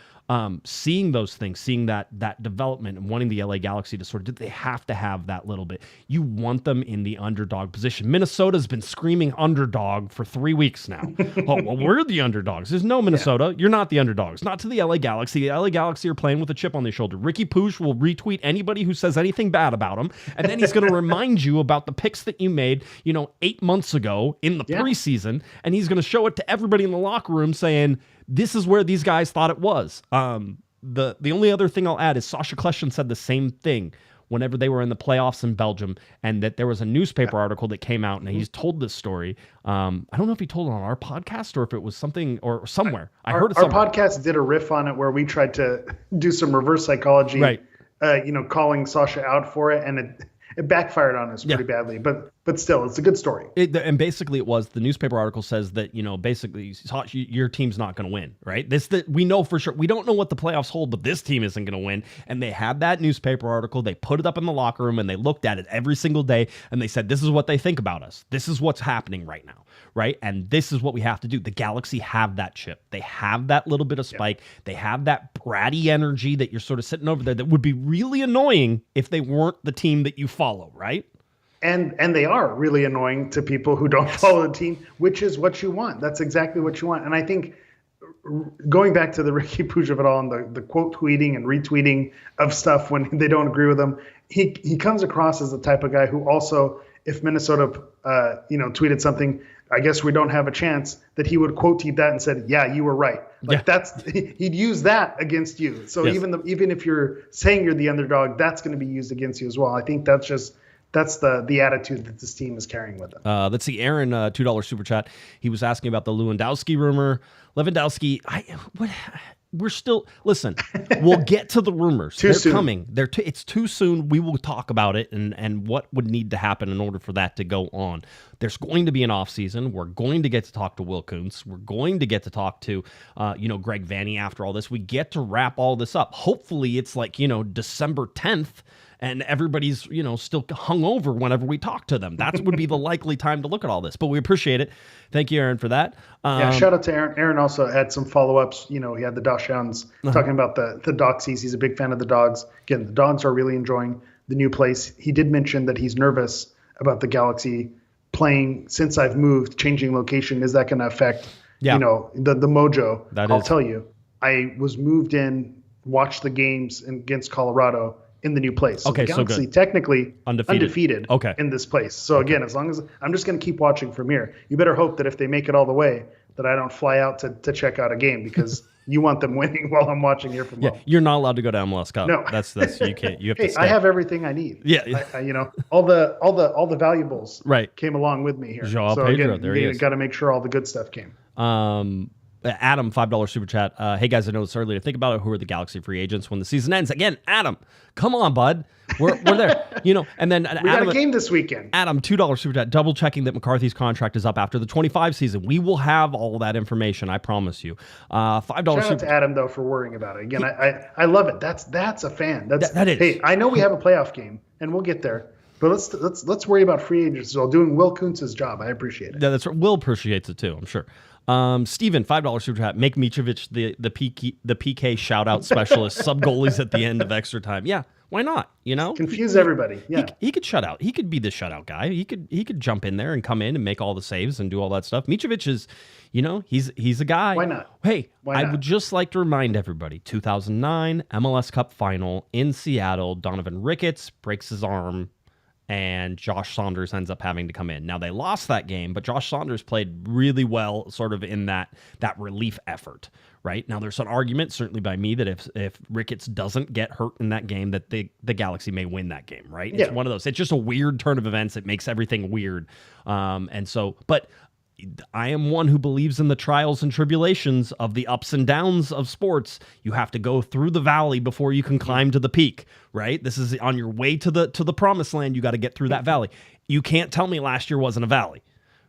seeing those things, seeing that development and wanting the LA Galaxy to sort of, they have to have that little bit. You want them in the underdog position. Minnesota's been screaming underdog for 3 weeks now. Oh, well, we're the underdogs. There's no Minnesota. You're not the underdogs. Not to the LA Galaxy. The LA Galaxy are playing with a chip on their shoulder. Ricky Pooch will retweet anybody who says anything bad about him, and then he's going to remind you about the picks that you made, 8 months ago in the preseason, and he's going to show it to everybody in the locker room saying, this is where these guys thought it was. The only other thing I'll add is Sasha Kljestan said the same thing whenever they were in the playoffs in Belgium, and that there was a newspaper article that came out, and he's told this story. I don't know if he told it on our podcast or if it was something or somewhere. I heard it somewhere. Our podcast did a riff on it where we tried to do some reverse psychology, right? Calling Sasha out for it, and it backfired on us pretty badly, but still, it's a good story. And basically, it was the newspaper article says that basically your team's not going to win, right? We know for sure. We don't know what the playoffs hold, but this team isn't going to win. And they had that newspaper article. They put it up in the locker room and they looked at it every single day and they said, "This is what they think about us. This is what's happening right now, right? And this is what we have to do." The Galaxy have that chip. They have that little bit of spike. They have that bratty energy that you're sort of sitting over there that would be really annoying if they weren't the team that you follow, right? And they are really annoying to people who don't follow the team, which is what you want. That's exactly what you want. And I think going back to the Ricky Pooch of it all and the quote tweeting and retweeting of stuff when they don't agree with him, he comes across as the type of guy who also, if Minnesota tweeted something, I guess we don't have a chance, that he would quote tweet that and said, "Yeah, you were right." He'd use that against you. So even if you're saying you're the underdog, that's going to be used against you as well. I think that's the attitude that this team is carrying with them. Let's see, Aaron, $2 super chat. He was asking about the Lewandowski rumor. Lewandowski, we're still, listen, we'll get to the rumors. They're soon. Coming. It's too soon. We will talk about it and what would need to happen in order for that to go on. There's going to be an offseason. We're going to get to talk to Will Kuntz. We're going to get to talk to, Greg Vanney after all this. We get to wrap all this up. Hopefully it's like, December 10th. And everybody's, still hungover whenever we talk to them. That would be the likely time to look at all this. But we appreciate it. Thank you, Aaron, for that. Shout out to Aaron. Aaron also had some follow-ups. He had the Dachshunds talking about the Doxies. He's a big fan of the dogs. Again, the dogs are really enjoying the new place. He did mention that he's nervous about the Galaxy playing since I've moved, changing location. Is that going to affect, the mojo? I'll tell you. I was moved in, watched the games against Colorado in the new place. So the Galaxy, so good. Technically undefeated in this place. So again, as long as I'm just going to keep watching from here, you better hope that if they make it all the way, that I don't fly out to check out a game because You want them winning while I'm watching here from home. You're not allowed to go to MLS Cup. No. That's you can't. You have Hey, to stay. I have everything I need. Yeah. All the valuables Right. came along with me here. Joao so Pedro, again, there he is. got to make sure all the good stuff came. Adam, $5 super chat. Hey guys, I know it's early to think about it. Who are the Galaxy free agents when the season ends? Again, Adam, come on, bud. We're there. And then We got a game this weekend. Adam, $2 super chat, double checking that McCarthy's contract is up after the 25 season. We will have all that information, I promise you. $5 Shout out super to Adam though for worrying about it. Again, I love it. That's a fan. That is. Hey, I know we have a playoff game and we'll get there. But let's worry about free agents while doing Will Kuntz's job. I appreciate it. Yeah, that's right. Will appreciates it too, I'm sure. Steven, $5 super chat. Make Mitrovic the PK shout out specialist, sub goalies at the end of extra time. Yeah, why not? Confuse everybody. Yeah, he could shut out. He could be the shutout guy. He could jump in there and come in and make all the saves and do all that stuff. Mitrovic is, he's a guy. Why not? Hey, Why I not? would just like to remind everybody: 2009 MLS Cup final in Seattle. Donovan Ricketts breaks his arm, and Josh Saunders ends up having to come in. Now, they lost that game, but Josh Saunders played really well sort of in that relief effort, right? Now, there's an argument, certainly by me, that if Ricketts doesn't get hurt in that game, that the Galaxy may win that game, right? It's one of those. It's just a weird turn of events. It makes everything weird. But I am one who believes in the trials and tribulations of the ups and downs of sports. You have to go through the valley before you can climb to the peak, right? This is on your way to the promised land. You got to get through that valley. You can't tell me last year wasn't a valley,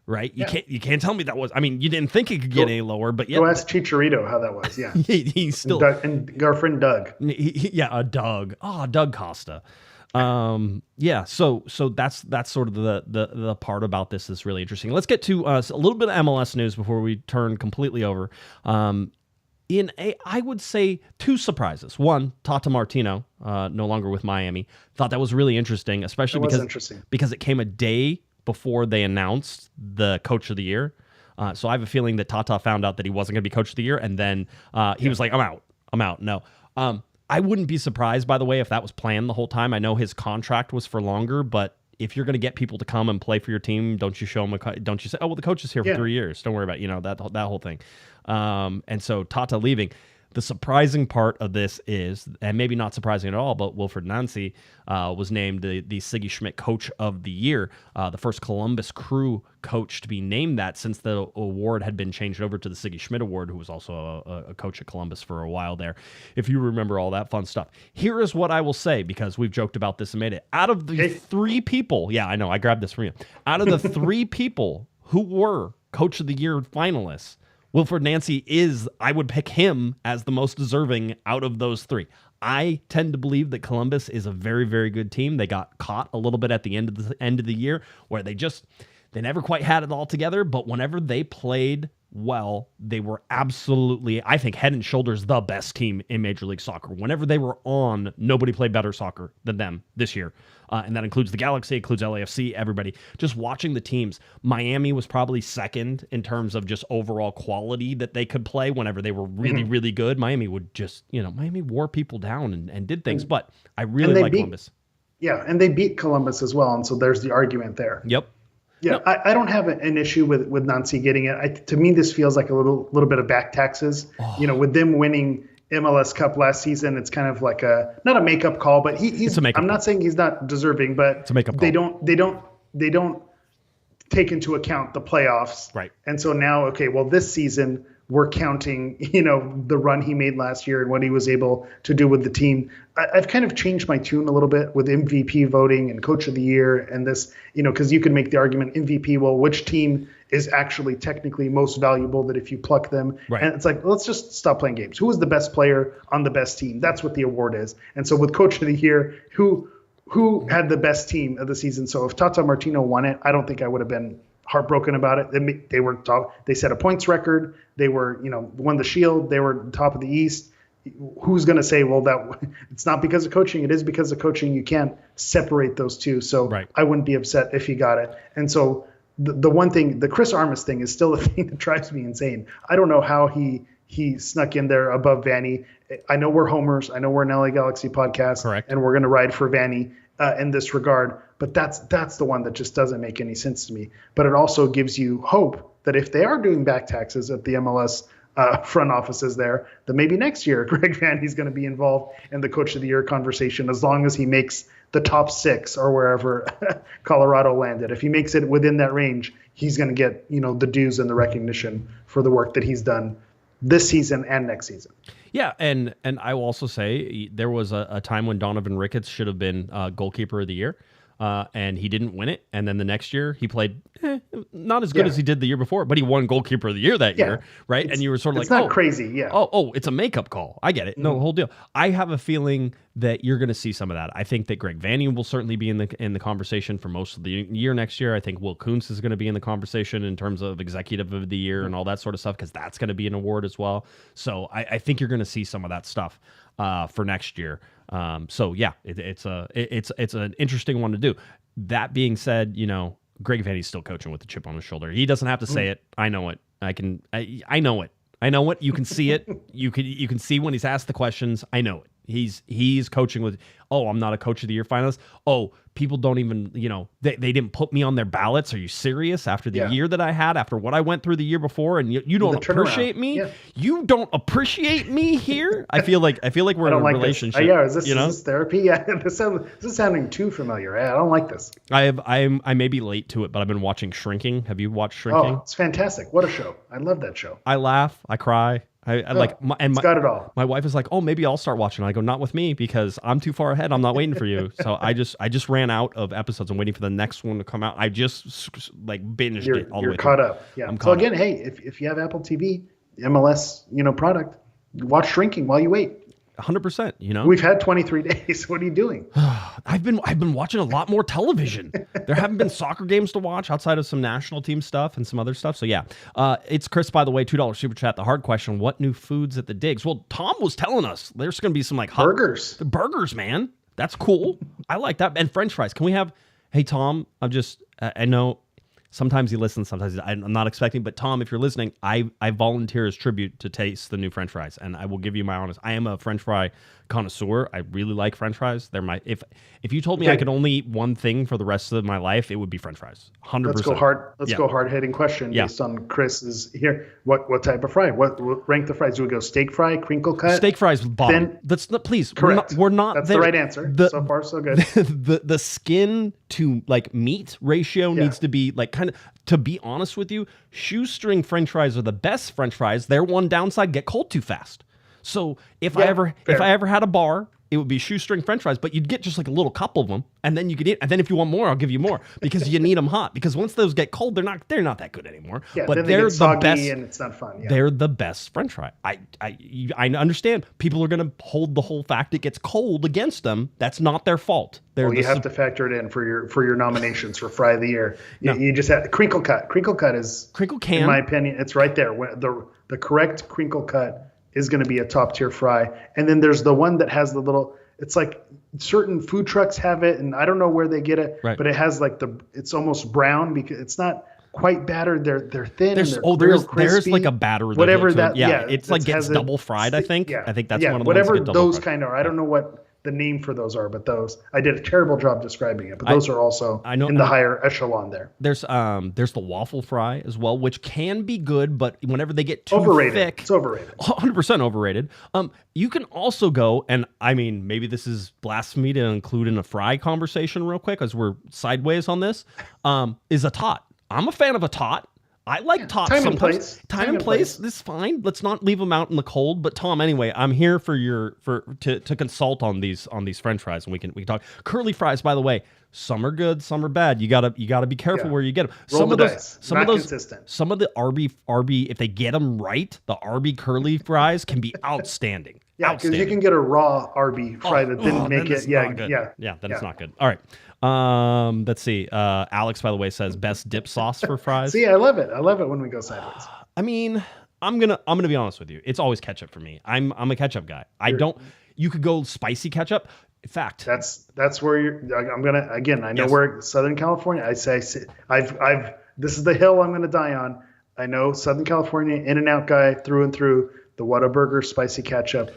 right? You can't tell me that was. I mean, you didn't think it could get any lower, but yeah. Go ask Chicharito how that was. Yeah, he's still and our friend Doug. Doug. Oh, Doug Costa. So that's sort of the part about this that's really interesting. Let's get to a little bit of MLS news before we turn completely over. I would say two surprises. One, Tata Martino, no longer with Miami. Thought that was really interesting, especially because it came a day before they announced the coach of the year. So I have a feeling that Tata found out that he wasn't going to be coach of the year, and then he was like, I'm out. No. I wouldn't be surprised, by the way, if that was planned the whole time. I know his contract was for longer, but if you're going to get people to come and play for your team, don't you show them? Don't you say, "Oh, well, the coach is here for 3 years. Don't worry about that whole thing." And so Tata leaving. The surprising part of this is, and maybe not surprising at all, but Wilfred Nancy was named the Siggy Schmidt Coach of the Year, the first Columbus Crew coach to be named that since the award had been changed over to the Siggy Schmidt Award, who was also a coach at Columbus for a while there, if you remember all that fun stuff. Here is what I will say, because we've joked about this and made it. Out of the three people, yeah, I know, I grabbed this from you. Out of the three people who were Coach of the Year finalists, Wilfred Nancy I would pick him as the most deserving out of those three. I tend to believe that Columbus is a very, very good team. They got caught a little bit at the end of the year where they never quite had it all together, but whenever they played well, they were absolutely, I think, head and shoulders the best team in Major League Soccer. Whenever they were on, nobody played better soccer than them this year. And that includes the Galaxy, includes LAFC, everybody. Just watching the teams, Miami was probably second in terms of just overall quality that they could play whenever they were really, really good. Miami would just, Miami wore people down and did things, but I really like Columbus. Yeah, and they beat Columbus as well, and so there's the argument there. Yep. Yeah, no. I don't have an issue with Nancy getting it. To me, this feels like a little bit of back taxes. Oh. With them winning MLS Cup last season, it's kind of like not a makeup call, but he's. I'm not saying he's not deserving, but it's a makeup call. They don't take into account the playoffs, right? And so now, this season we're counting, the run he made last year and what he was able to do with the team. I've kind of changed my tune a little bit with MVP voting and Coach of the Year and this, because you can make the argument MVP, well, which team is actually technically most valuable that if you pluck them, right. And it's like, let's just stop playing games. Who is the best player on the best team? That's what the award is. And so with Coach of the Year, who had the best team of the season? So if Tata Martino won it, I don't think I would have been heartbroken about it. They were top. They set a points record. They were, won the Shield. They were top of the East. Who's going to say, well, that it's not because of coaching? It is because of coaching. You can't separate those two. So right. I wouldn't be upset if he got it. And so the one thing, the Chris Armas thing is still a thing that drives me insane. I don't know how he snuck in there above Vanny. I know we're homers. I know we're an LA Galaxy podcast. Correct. And we're going to ride for Vanny in this regard. But that's the one that just doesn't make any sense to me. But it also gives you hope that if they are doing back taxes at the MLS front offices there, that maybe next year Greg Vanney's going to be involved in the Coach of the Year conversation as long as he makes the top 6 or wherever Colorado landed. If he makes it within that range, he's going to get the dues and the recognition for the work that he's done this season and next season. Yeah, and I will also say there was a time when Donovan Ricketts should have been goalkeeper of the year, and he didn't win it. And then the next year he played not as good as he did the year before, but he won goalkeeper of the year that year, right? And you were sort of it's like, not crazy, yeah. Oh, it's a makeup call. I get it. No, whole deal. I have a feeling that you're going to see some of that. I think that Greg Vanney will certainly be in the conversation for most of the year next year. I think Will Kuntz is going to be in the conversation in terms of executive of the year and all that sort of stuff, because that's going to be an award as well. So I think you're going to see some of that stuff for next year. So yeah, it's an interesting one to do. That being said, Greg Vanney's still coaching with the chip on his shoulder. He doesn't have to say it. I know it. I know it. I know it. You can see it. You can see when he's asked the questions. I know it. He's coaching with, I'm not a Coach of the Year finalist. People don't even, they didn't put me on their ballots. Are you serious? After the year that I had, after what I went through the year before, and you don't appreciate me? Yeah. You don't appreciate me here? I feel like we're in a relationship. Is this therapy? Yeah, this is sounding too familiar. I don't like this. I may be late to it, but I've been watching Shrinking. Have you watched Shrinking? Oh, it's fantastic. What a show. I love that show. I laugh. I cry. It's got it all. My wife is like, maybe I'll start watching. I go, not with me, because I'm too far ahead. I'm not waiting for you. So I just ran out of episodes. I'm waiting for the next one to come out. I just binged it all the way. You're caught through. up. Yeah. So again, hey, if you have Apple TV, MLS, product, watch Shrinking while you wait. 100%. We've had 23 days. What are you doing? I've been watching a lot more television. There haven't been soccer games to watch outside of some national team stuff and some other stuff. So yeah, it's Chris, by the way, $2 super chat. The hard question: what new foods at the digs? Well, Tom was telling us there's going to be some hot burgers, man. That's cool. I like that. And French fries. Can we have? Hey Tom, I know. Sometimes he listens, sometimes I'm not expecting. But Tom, if you're listening, I volunteer as tribute to taste the new French fries, and I will give you my honest. I am a French fry connoisseur. I really like French fries. They're my if you told me I could only eat one thing for the rest of my life, it would be French fries. 100%. Let's go hard hitting question based on Chris's here. What type of fry? What rank the fries? Do we go steak fry, crinkle cut? Steak fries, bottom. That's not, please. Correct. We're not. That's there. the right answer. So far, so good. The skin to meat ratio needs to be kind of. To be honest with you, shoestring French fries are the best French fries. Their one downside: get cold too fast. So if I ever had a bar, it would be shoestring French fries, but you'd get just a little couple of them, and then you could eat. And then if you want more, I'll give you more, because you need them hot. Because once those get cold, they're not that good anymore. Yeah, but then they're the best, and it's not fun. Yeah. They're the best French fry. I understand people are going to hold the whole fact it gets cold against them. That's not their fault. You have to factor it in for your nominations for Fry of the Year. You just have crinkle cut. Crinkle cut is in my opinion, it's right there. The correct crinkle cut is going to be a top tier fry. And then there's the one that has the little. It's like certain food trucks have it, and I don't know where they get it, but it has it's almost brown because it's not quite battered. They're thin. There's a batter. Whatever that. Yeah, it's gets double fried. I think. Yeah, I think that's one of the whatever ones that get those fried. kind of are. I don't know what the name for those are, but those I did a terrible job describing it. But those are also in the higher echelon there. There's the waffle fry as well, which can be good, but whenever they get too thick, it's overrated. 100% overrated. You can also go, and I mean, maybe this is blasphemy to include in a fry conversation real quick, as we're sideways on this. Is a tot. I'm a fan of a tot. I like tots sometimes. Time and place is fine. Let's not leave them out in the cold. But Tom, anyway, I'm here to consult on these French fries, and we can talk. Curly fries, by the way, some are good, some are bad. You gotta be careful where you get them. Some of those, consistent. Some of the Arby, if they get them right, the Arby curly fries can be outstanding. Yeah, because you can get a raw Arby fry that didn't make it. It's not good. All right. Let's see. Alex, by the way, says best dip sauce for fries. See, I love it. I love it when we go sideways. I mean, I'm gonna be honest with you. It's always ketchup for me. I'm a ketchup guy. You could go spicy ketchup. In fact, that's where I'm gonna again. I know we're Southern California. This is the hill I'm gonna die on. I know Southern California, In-N-Out guy through and through. The Whataburger spicy ketchup.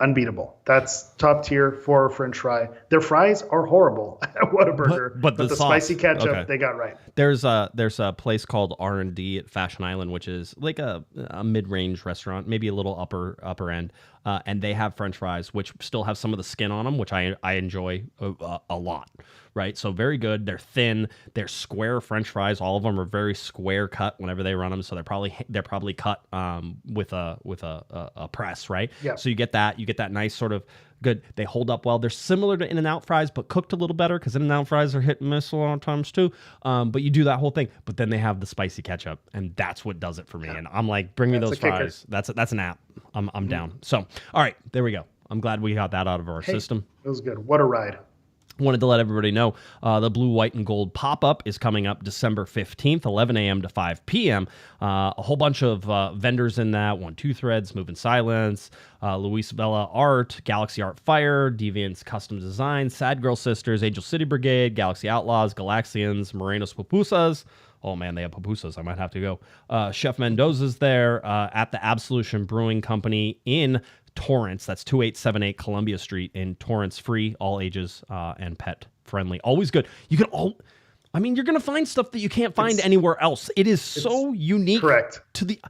unbeatable. That's top tier for French fry. Their fries are horrible at Whataburger, But the sauce, spicy ketchup okay. they got right. There's a place called R&D at Fashion Island, which is like a mid-range restaurant, maybe a little upper end, and they have French fries, which still have some of the skin on them, which I enjoy a lot. Right, so very good. They're thin. They're square French fries. All of them are very square cut whenever they run them. So they're probably cut with a press, right? Yeah. So you get that nice sort of good. They hold up well. They're similar to In-N-Out fries, but cooked a little better because In-N-Out fries are hit and miss a lot of times too. But you do that whole thing. But then they have the spicy ketchup, and that's what does it for me. Yeah. And I'm like, bring me those fries. That's an app. I'm down. So all right, there we go. I'm glad we got that out of our system. It was good. What a ride. Wanted to let everybody know the Blue, White, and Gold pop-up is coming up December 15th, 11 a.m. to 5 p.m. A whole bunch of vendors in that. 1-2 Threads, Move in Silence, Luis Vela Art, Galaxy Art Fire, Deviant's Custom Design, Sad Girl Sisters, Angel City Brigade, Galaxy Outlaws, Galaxians, Morenos Pupusas. Oh, man, they have pupusas. I might have to go. Chef Mendoza's there at the Absolution Brewing Company in Torrance. That's 2878 Columbia Street in Torrance. Free, all ages, and pet friendly. Always good. You're going to find stuff that you can't find anywhere else. It is so unique. Correct. To the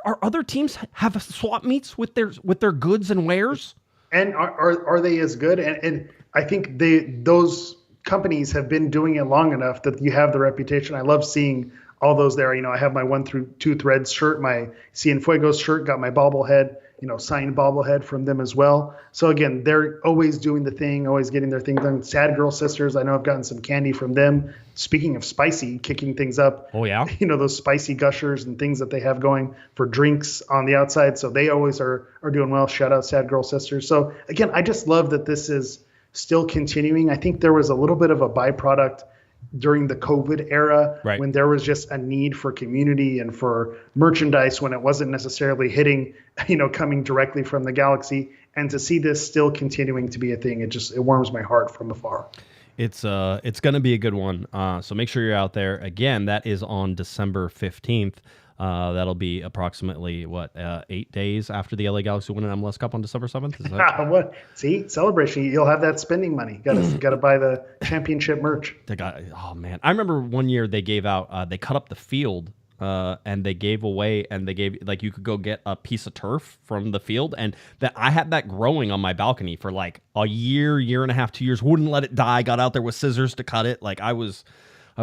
are other teams have swap meets with their goods and wares? And are they as good? And I think those companies have been doing it long enough that you have the reputation. I love seeing all those there. I have my 1-2 Threads shirt, my Cienfuegos shirt, got my bobblehead, signed bobblehead from them as well. So again, they're always doing the thing, always getting their thing done. Sad Girl Sisters, I know I've gotten some candy from them. Speaking of spicy, kicking things up. Oh yeah. Those spicy gushers and things that they have going for drinks on the outside. So they always are doing well. Shout out Sad Girl Sisters. So again, I just love that this is still continuing. I think there was a little bit of a byproduct during the COVID era, right, when there was just a need for community and for merchandise when it wasn't necessarily hitting, coming directly from the Galaxy. And to see this still continuing to be a thing, it warms my heart from afar. It's going to be a good one. So make sure you're out there. Again, that is on December 15th. That'll be approximately 8 days after the LA Galaxy win an MLS Cup on December 7th. Is that... What? See, celebration. You'll have that spending money. Got to buy the championship merch. Oh man, I remember one year they gave out. They cut up the field. And they gave away, you could go get a piece of turf from the field, and that I had that growing on my balcony for like a year and a half, 2 years. Wouldn't let it die. Got out there with scissors to cut it. Like I was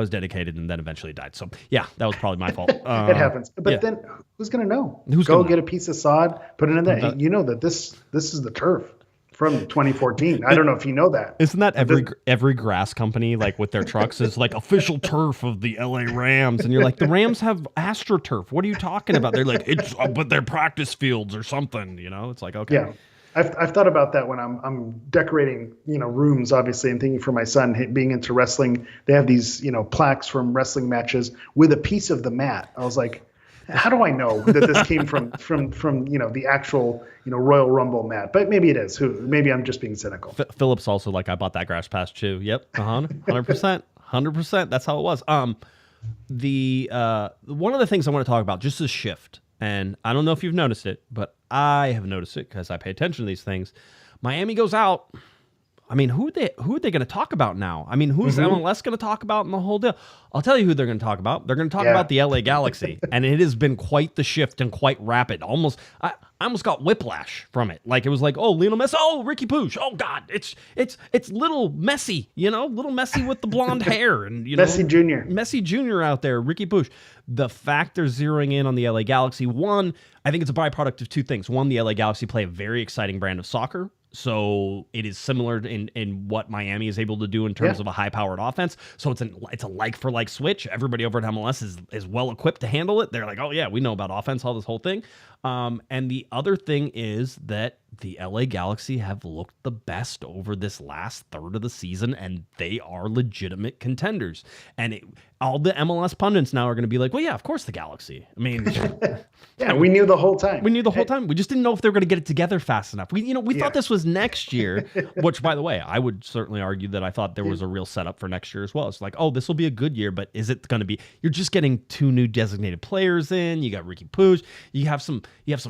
dedicated, and then eventually died. So yeah, that was probably my fault. It happens. But then who's gonna know? Get a piece of sod, put it in there. That this is the turf from 2014. I don't know if you know that. Isn't that every grass company, like with their trucks, is like official turf of the LA Rams? And you're like, the Rams have AstroTurf. What are you talking about? They're like, but they're practice fields or something. It's like, okay. Yeah. I've thought about that when I'm decorating, rooms, obviously, and thinking for my son being into wrestling. They have these, plaques from wrestling matches with a piece of the mat. I was like, how do I know that this came from the actual Royal Rumble mat? But maybe it is. Maybe I'm just being cynical. Phillips also like, I bought that grass patch too. Yep, 100%. That's how it was. The one of the things I want to talk about, just this shift, and I don't know if you've noticed it, but I have noticed it because I pay attention to these things. Miami goes out. I mean, who are they going to talk about now? I mean, who's MLS going to talk about in the whole deal? I'll tell you who they're going to talk about. They're going to talk about the LA Galaxy, and it has been quite the shift and quite rapid. I almost got whiplash from it. Like it was like, oh, Lionel Messi, oh, Ricky Puig, oh God, it's little Messi, little Messi with the blonde hair, and Messi Jr. out there, Ricky Puig. The fact they're zeroing in on the LA Galaxy, one, I think it's a byproduct of two things. One, the LA Galaxy play a very exciting brand of soccer. So it is similar in what Miami is able to do in terms of a high-powered offense. So it's a like-for-like switch. Everybody over at MLS is well-equipped to handle it. They're like, oh, yeah, we know about offense, all this whole thing. And the other thing is that the LA Galaxy have looked the best over this last third of the season, and they are legitimate contenders. And all the MLS pundits now are going to be like, well, yeah, of course the Galaxy. I mean... Yeah, we knew the whole time. We just didn't know if they were going to get it together fast enough. We thought this was next year, which, by the way, I would certainly argue that I thought there was a real setup for next year as well. It's like, oh, this will be a good year, but is it going to be? You're just getting 2 new designated players in. You got Ricky Puig. You have some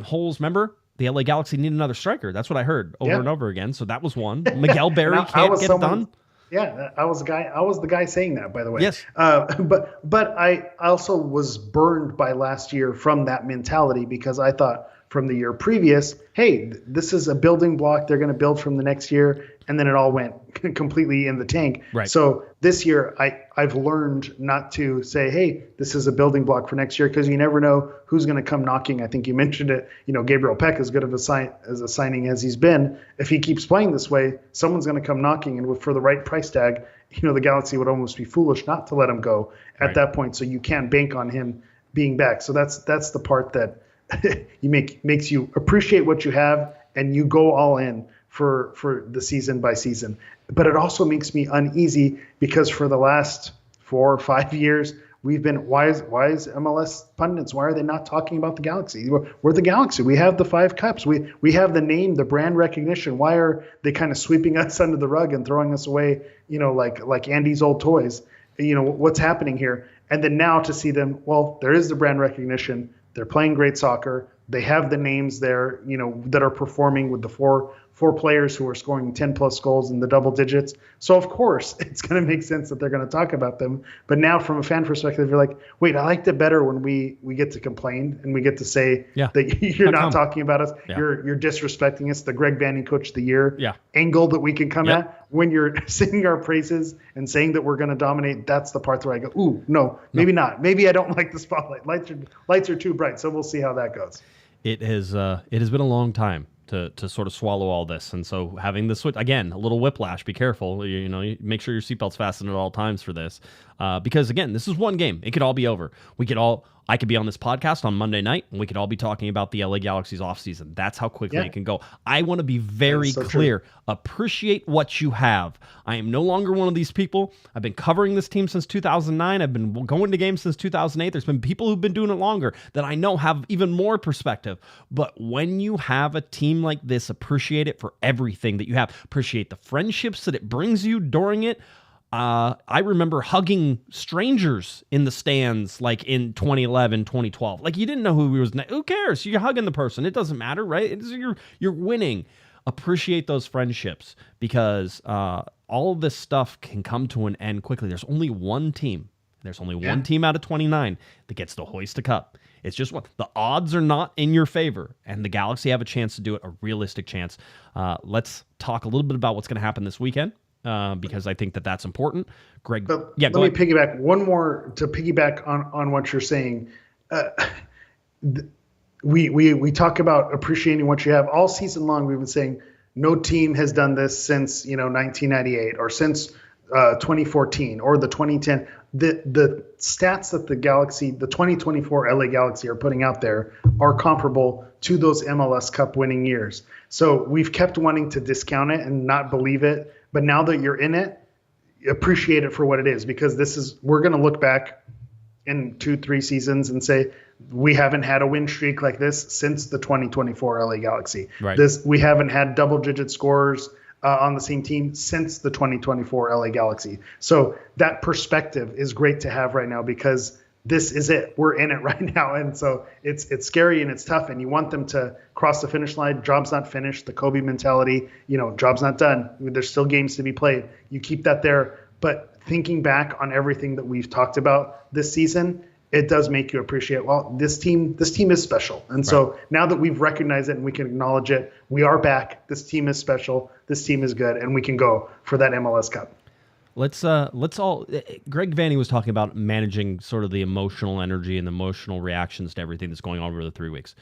holes. Remember, the LA Galaxy need another striker. That's what I heard over Yeah. and over again. So that was one. Miguel Berry I can't was get it done. Yeah, I was the guy saying that, by the way. Yes. But I also was burned by last year from that mentality because I thought from the year previous, hey, this is a building block they're going to build from the next year, and then it all went completely in the tank. Right. So this year, I've learned not to say, hey, this is a building block for next year, because you never know who's going to come knocking. I think you mentioned it. Gabriel Peck, as good of a signing as he's been, if he keeps playing this way, someone's going to come knocking, and for the right price tag, the Galaxy would almost be foolish not to let him go at that point. So you can't bank on him being back. So that's the part that makes you appreciate what you have, and you go all in for the season by season. But it also makes me uneasy because for the last 4 or 5 years, we've been, why is MLS pundits, why are they not talking about the Galaxy? We're the Galaxy. We have the 5 cups. We have the name, the brand recognition. Why are they kind of sweeping us under the rug and throwing us away, like Andy's old toys? What's happening here? And then now to see them, well, there is the brand recognition. They're playing great soccer. They have the names there, that are performing with the four players who are scoring 10+ goals in the double digits. So of course it's going to make sense that they're going to talk about them. But now from a fan perspective, you're like, wait, I liked it better when we get to complain and we get to say that you're not talking about us. Yeah. You're disrespecting us. The Greg Vanning Coach of the Year angle that we can come at when you're singing our praises and saying that we're going to dominate. That's the part where I go, ooh, no, maybe not. Maybe I don't like the spotlight. Lights are too bright. So we'll see how that goes. It has been a long time to sort of swallow all this, and so having the switch again, a little whiplash. Be careful, you make sure your seatbelt's fastened at all times for this, because again, this is one game. It could all be over. I could be on this podcast on Monday night, and we could all be talking about the LA Galaxy's offseason. That's how quickly it can go. I want to be very clear. True. Appreciate what you have. I am no longer one of these people. I've been covering this team since 2009. I've been going to games since 2008. There's been people who've been doing it longer that I know have even more perspective. But when you have a team like this, appreciate it for everything that you have. Appreciate the friendships that it brings you during it. I remember hugging strangers in the stands like in 2011, 2012. Like you didn't know who was. Who cares? You're hugging the person. It doesn't matter, right? You're winning. Appreciate those friendships because all of this stuff can come to an end quickly. There's only one team. There's only one team out of 29 that gets to hoist a cup. It's just one. The odds are not in your favor, and the Galaxy have a chance to do it, a realistic chance. Let's talk a little bit about what's going to happen this weekend. Because I think that's important. Greg, let me piggyback one more to piggyback on what you're saying. We talk about appreciating what you have all season long. We've been saying no team has done this since 1998 or since 2014 or the 2010. The stats that the 2024 LA Galaxy are putting out there are comparable to those MLS Cup winning years. So we've kept wanting to discount it and not believe it. But now that you're in it, appreciate it for what it is, because we're going to look back in 2-3 seasons and say, we haven't had a win streak like this since the 2024 LA Galaxy. Right. We haven't had double-digit scores on the same team since the 2024 LA Galaxy. So that perspective is great to have right now because this is it. We're in it right now. And so it's scary and it's tough, and you want them to cross the finish line. Job's not finished. The Kobe mentality, job's not done. There's still games to be played. You keep that there. But thinking back on everything that we've talked about this season, it does make you appreciate, well, this team is special. And so now that we've recognized it and we can acknowledge it, we are back. This team is special. This team is good, and we can go for that MLS Cup. Let's all. Greg Vanning was talking about managing sort of the emotional energy and the emotional reactions to everything that's going on over the 3 weeks.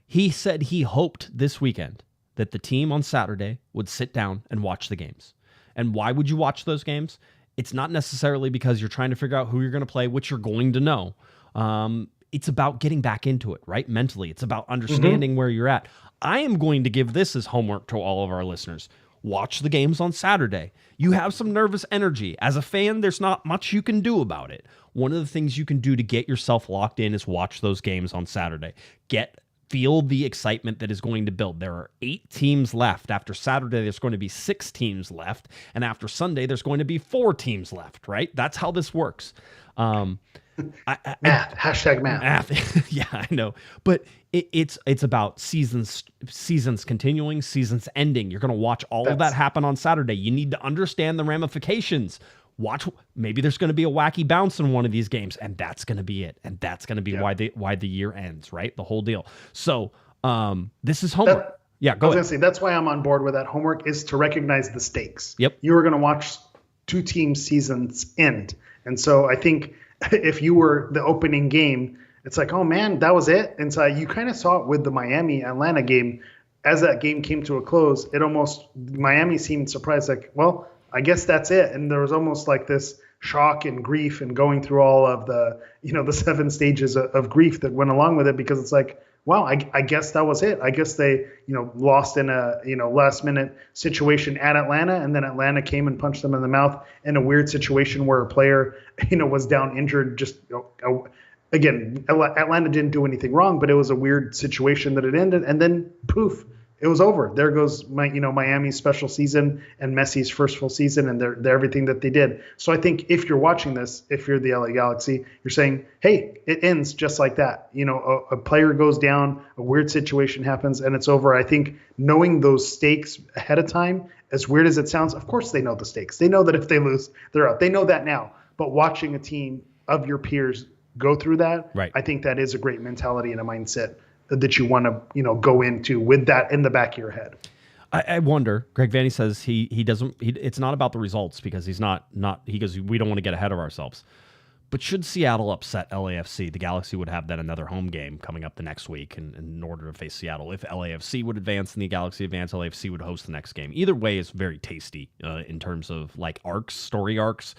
He said he hoped this weekend that the team on Saturday would sit down and watch the games. And why would you watch those games? It's not necessarily because you're trying to figure out who you're going to play, which you're going to know. It's about getting back into it, right? Mentally. It's about understanding where you're at. I am going to give this as homework to all of our listeners. Watch the games on Saturday. You have some nervous energy. As a fan, there's not much you can do about it. One of the things you can do to get yourself locked in is watch those games on Saturday. Feel the excitement that is going to build. There are 8 teams left. After Saturday, there's going to be 6 teams left. And after Sunday, there's going to be 4 teams left, right? That's how this works. Hashtag math. Yeah, I know, but it's about seasons continuing, seasons ending. You're going to watch all of that happen on Saturday. You need to understand the ramifications. Watch, maybe there's going to be a wacky bounce in one of these games, and that's going to be it, and that's going to be why the year ends, right? The whole deal. So this is homework. Go ahead. I was going to say, that's why I'm on board with that. Homework is to recognize the stakes. Yep. You are going to watch two team seasons end. And so I think if you were the opening game, it's like, oh man, that was it. And so you kind of saw it with the Miami-Atlanta game. As that game came to a close, Miami seemed surprised, like, well, I guess that's it. And there was almost like this shock and grief and going through all of the, the 7 stages of grief that went along with it, because it's like, wow, I guess that was it. I guess they, lost in a, last minute situation at Atlanta, and then Atlanta came and punched them in the mouth in a weird situation where a player, was down injured. Just, again, Atlanta didn't do anything wrong, but it was a weird situation that it ended, and then poof, it was over. There goes Miami's special season and Messi's first full season, and they're everything that they did. So I think if you're watching this, if you're the LA Galaxy, you're saying, hey, it ends just like that. A player goes down, a weird situation happens, and it's over. I think knowing those stakes ahead of time, as weird as it sounds, of course they know the stakes. They know that if they lose, they're out. They know that now. But watching a team of your peers go through that, right, I think that is a great mentality and a mindset that you want to, go into with that in the back of your head. I wonder. Greg Vanny says he doesn't. It's not about the results, because he's not. He goes, we don't want to get ahead of ourselves. But should Seattle upset LAFC, the Galaxy would have then another home game coming up the next week in order to face Seattle. If LAFC would advance and the Galaxy advance, LAFC would host the next game. Either way is very tasty in terms of like story arcs.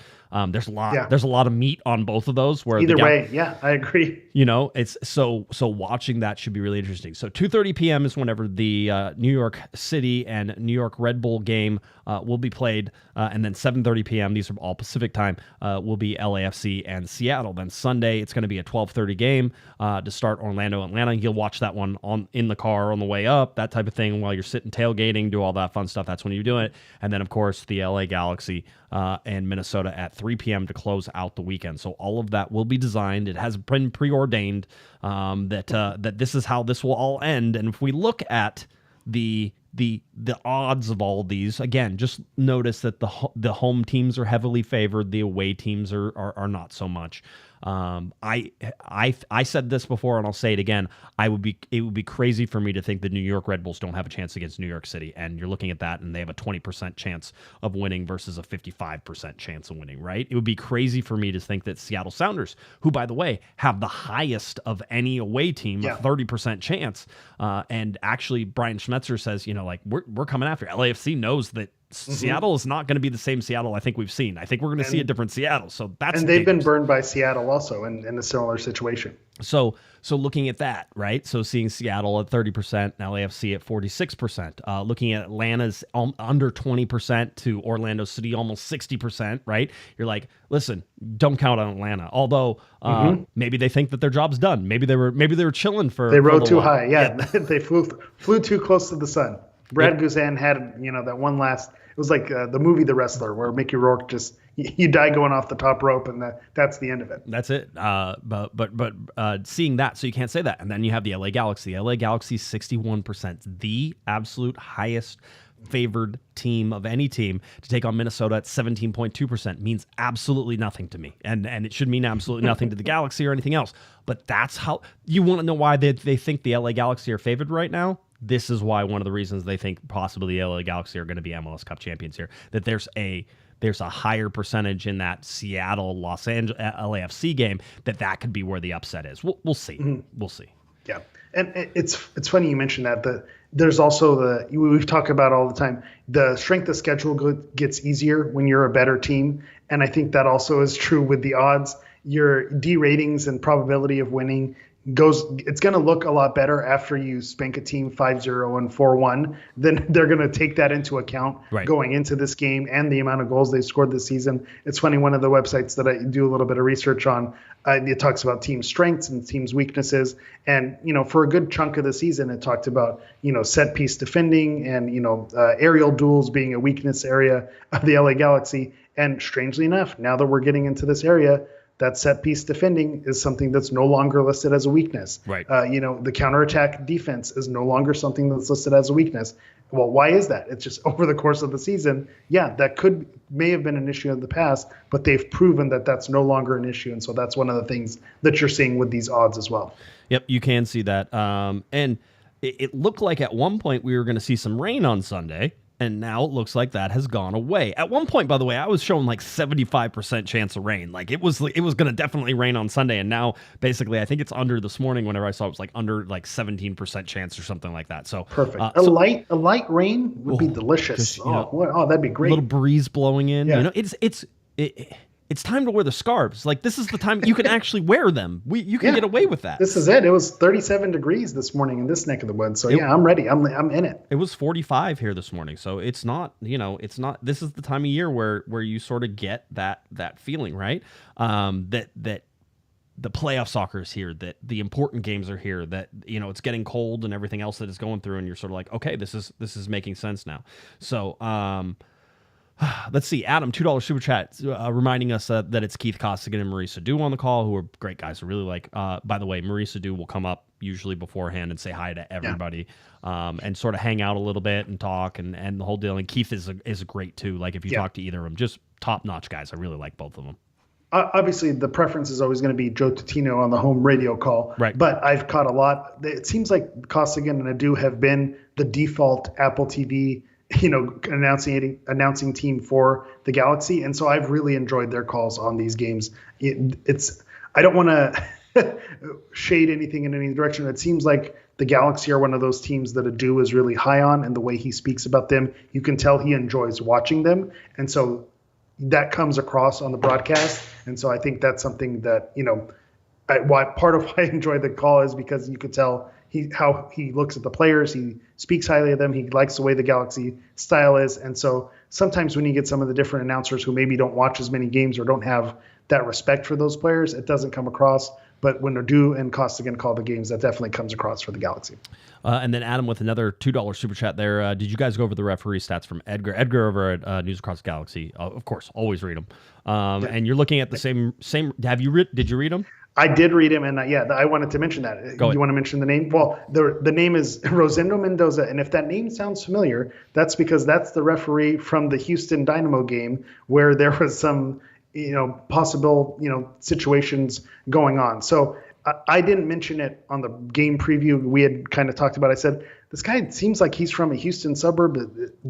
There's a lot of meat on both of those. Where either way, yeah, I agree. It's so watching that should be really interesting. So 2:30 p.m. is whenever the New York City and New York Red Bull game will be played, and then 7:30 p.m. These are all Pacific time. Will be LAFC and Seattle. Then Sunday it's going to be a 12:30 game to start Orlando, Atlanta. You'll watch that one in the car on the way up, that type of thing, while you're sitting tailgating, do all that fun stuff. That's when you're doing it. And then of course the LA Galaxy and Minnesota at 3 p.m. to close out the weekend. So all of that will be designed. It has been preordained that this is how this will all end. And if we look at the odds of all of these, again, just notice that the home teams are heavily favored. The away teams are not so much. I said this before and I'll say it again. It would be crazy for me to think the New York Red Bulls don't have a chance against New York City, and you're looking at that and they have a 20% chance of winning versus a 55% chance of winning, right? It would be crazy for me to think that Seattle Sounders, who by the way have the highest of any away team, a 30% chance, and actually Brian Schmetzer says, we're coming after LAFC knows that Seattle is not going to be the same Seattle I think we've seen. I think we're going to see a different Seattle. So that's and they've been burned by Seattle also in a similar situation. So looking at that, right? So seeing Seattle at 30%, LAFC at 46%, looking at Atlanta's under 20% to Orlando City almost 60%, right? You're like, listen, don't count on Atlanta. Although maybe they think that their job's done. Maybe they were chilling for. They rode too high. Yeah. They flew too close to the sun. Brad Guesman had, that one last. It was like the movie The Wrestler, where Mickey Rourke just you die going off the top rope, and that's the end of it. That's it. But seeing that, so you can't say that. And then you have the LA Galaxy. The LA Galaxy 61%, the absolute highest favored team of any team to take on Minnesota at 17.2% means absolutely nothing to me. And it should mean absolutely nothing to the Galaxy or anything else. But that's how you want to know why they think the LA Galaxy are favored right now. This is why one of the reasons they think possibly the LA Galaxy are going to be MLS Cup champions here. That there's a higher percentage in that Seattle Los Angeles LAFC game that could be where the upset is. We'll see. Mm-hmm. We'll see. Yeah, and it's funny you mentioned that. There's also we've talked about all the time. The strength of schedule gets easier when you're a better team, and I think that also is true with the odds. Your D ratings and probability of winning it's going to look a lot better after you spank a team 5-0 and 4-1. Then they're going to take that into account going into this game and the amount of goals they scored this season. It's funny, one of the websites that I do a little bit of research on, it talks about team strengths and team's weaknesses. And, for a good chunk of the season, it talked about, set piece defending and, aerial duels being a weakness area of the LA Galaxy. And strangely enough, now that we're getting into this area, that set piece defending is something that's no longer listed as a weakness. Right. The counterattack defense is no longer something that's listed as a weakness. Well, why is that? It's just over the course of the season. Yeah, that may have been an issue in the past, but they've proven that that's no longer an issue. And so that's one of the things that you're seeing with these odds as well. Yep, you can see that. And it looked like at one point we were going to see some rain on Sunday. And now it looks like that has gone away. At one point, by the way, I was showing like 75% chance of rain. Like it was going to definitely rain on Sunday. And now basically I think it's under this morning whenever I saw it was like under like 17% chance or something like that. So perfect. A light rain would be delicious. Just, that'd be great. A little breeze blowing in. Yeah. It's time to wear the scarves. Like this is the time you can actually wear them. You can get away with that. This is it. It was 37 degrees this morning in this neck of the woods. So I'm ready. I'm in it. It was 45 here this morning. So it's not, this is the time of year where you sort of get that feeling, right? That the playoff soccer is here, that the important games are here, that, it's getting cold and everything else that is going through. And you're sort of like, okay, this is making sense now. So, let's see. Adam, $2 super chat, reminding us that it's Keith Costigan and Maurice Sadu on the call, who are great guys. I really like. By the way, Maurice Sadu will come up usually beforehand and say hi to everybody, and sort of hang out a little bit and talk and the whole deal. And Keith is great too. Like if you talk to either of them, just top notch guys. I really like both of them. Obviously, the preference is always going to be Joe Tutino on the home radio call. Right. But I've caught a lot. It seems like Costigan and Adu have been the default Apple TV announcing team for the Galaxy. And so I've really enjoyed their calls on these games. I don't want to shade anything in any direction. It seems like the Galaxy are one of those teams that Adu is really high on, and the way he speaks about them, you can tell he enjoys watching them. And so that comes across on the broadcast. And so I think that's something that, part of why I enjoy the call is because you could tell how he looks at the players. He speaks highly of them. He likes the way the Galaxy style is. And so sometimes when you get some of the different announcers who maybe don't watch as many games or don't have that respect for those players, it doesn't come across. But when Adu and Costigan call the games, that definitely comes across for the Galaxy. And then Adam with another $2 super chat there. Did you guys go over the referee stats from Edgar? Edgar over at News Across the Galaxy. Of course, always read them. And you're looking at the same. Did you read them? I did read him, and I wanted to mention that. You want to mention the name? Well, the name is Rosendo Mendoza, and if that name sounds familiar, that's because that's the referee from the Houston Dynamo game where there was some, possible, situations going on. So I didn't mention it on the game preview. We had kind of talked about it. I said, this guy seems like he's from a Houston suburb.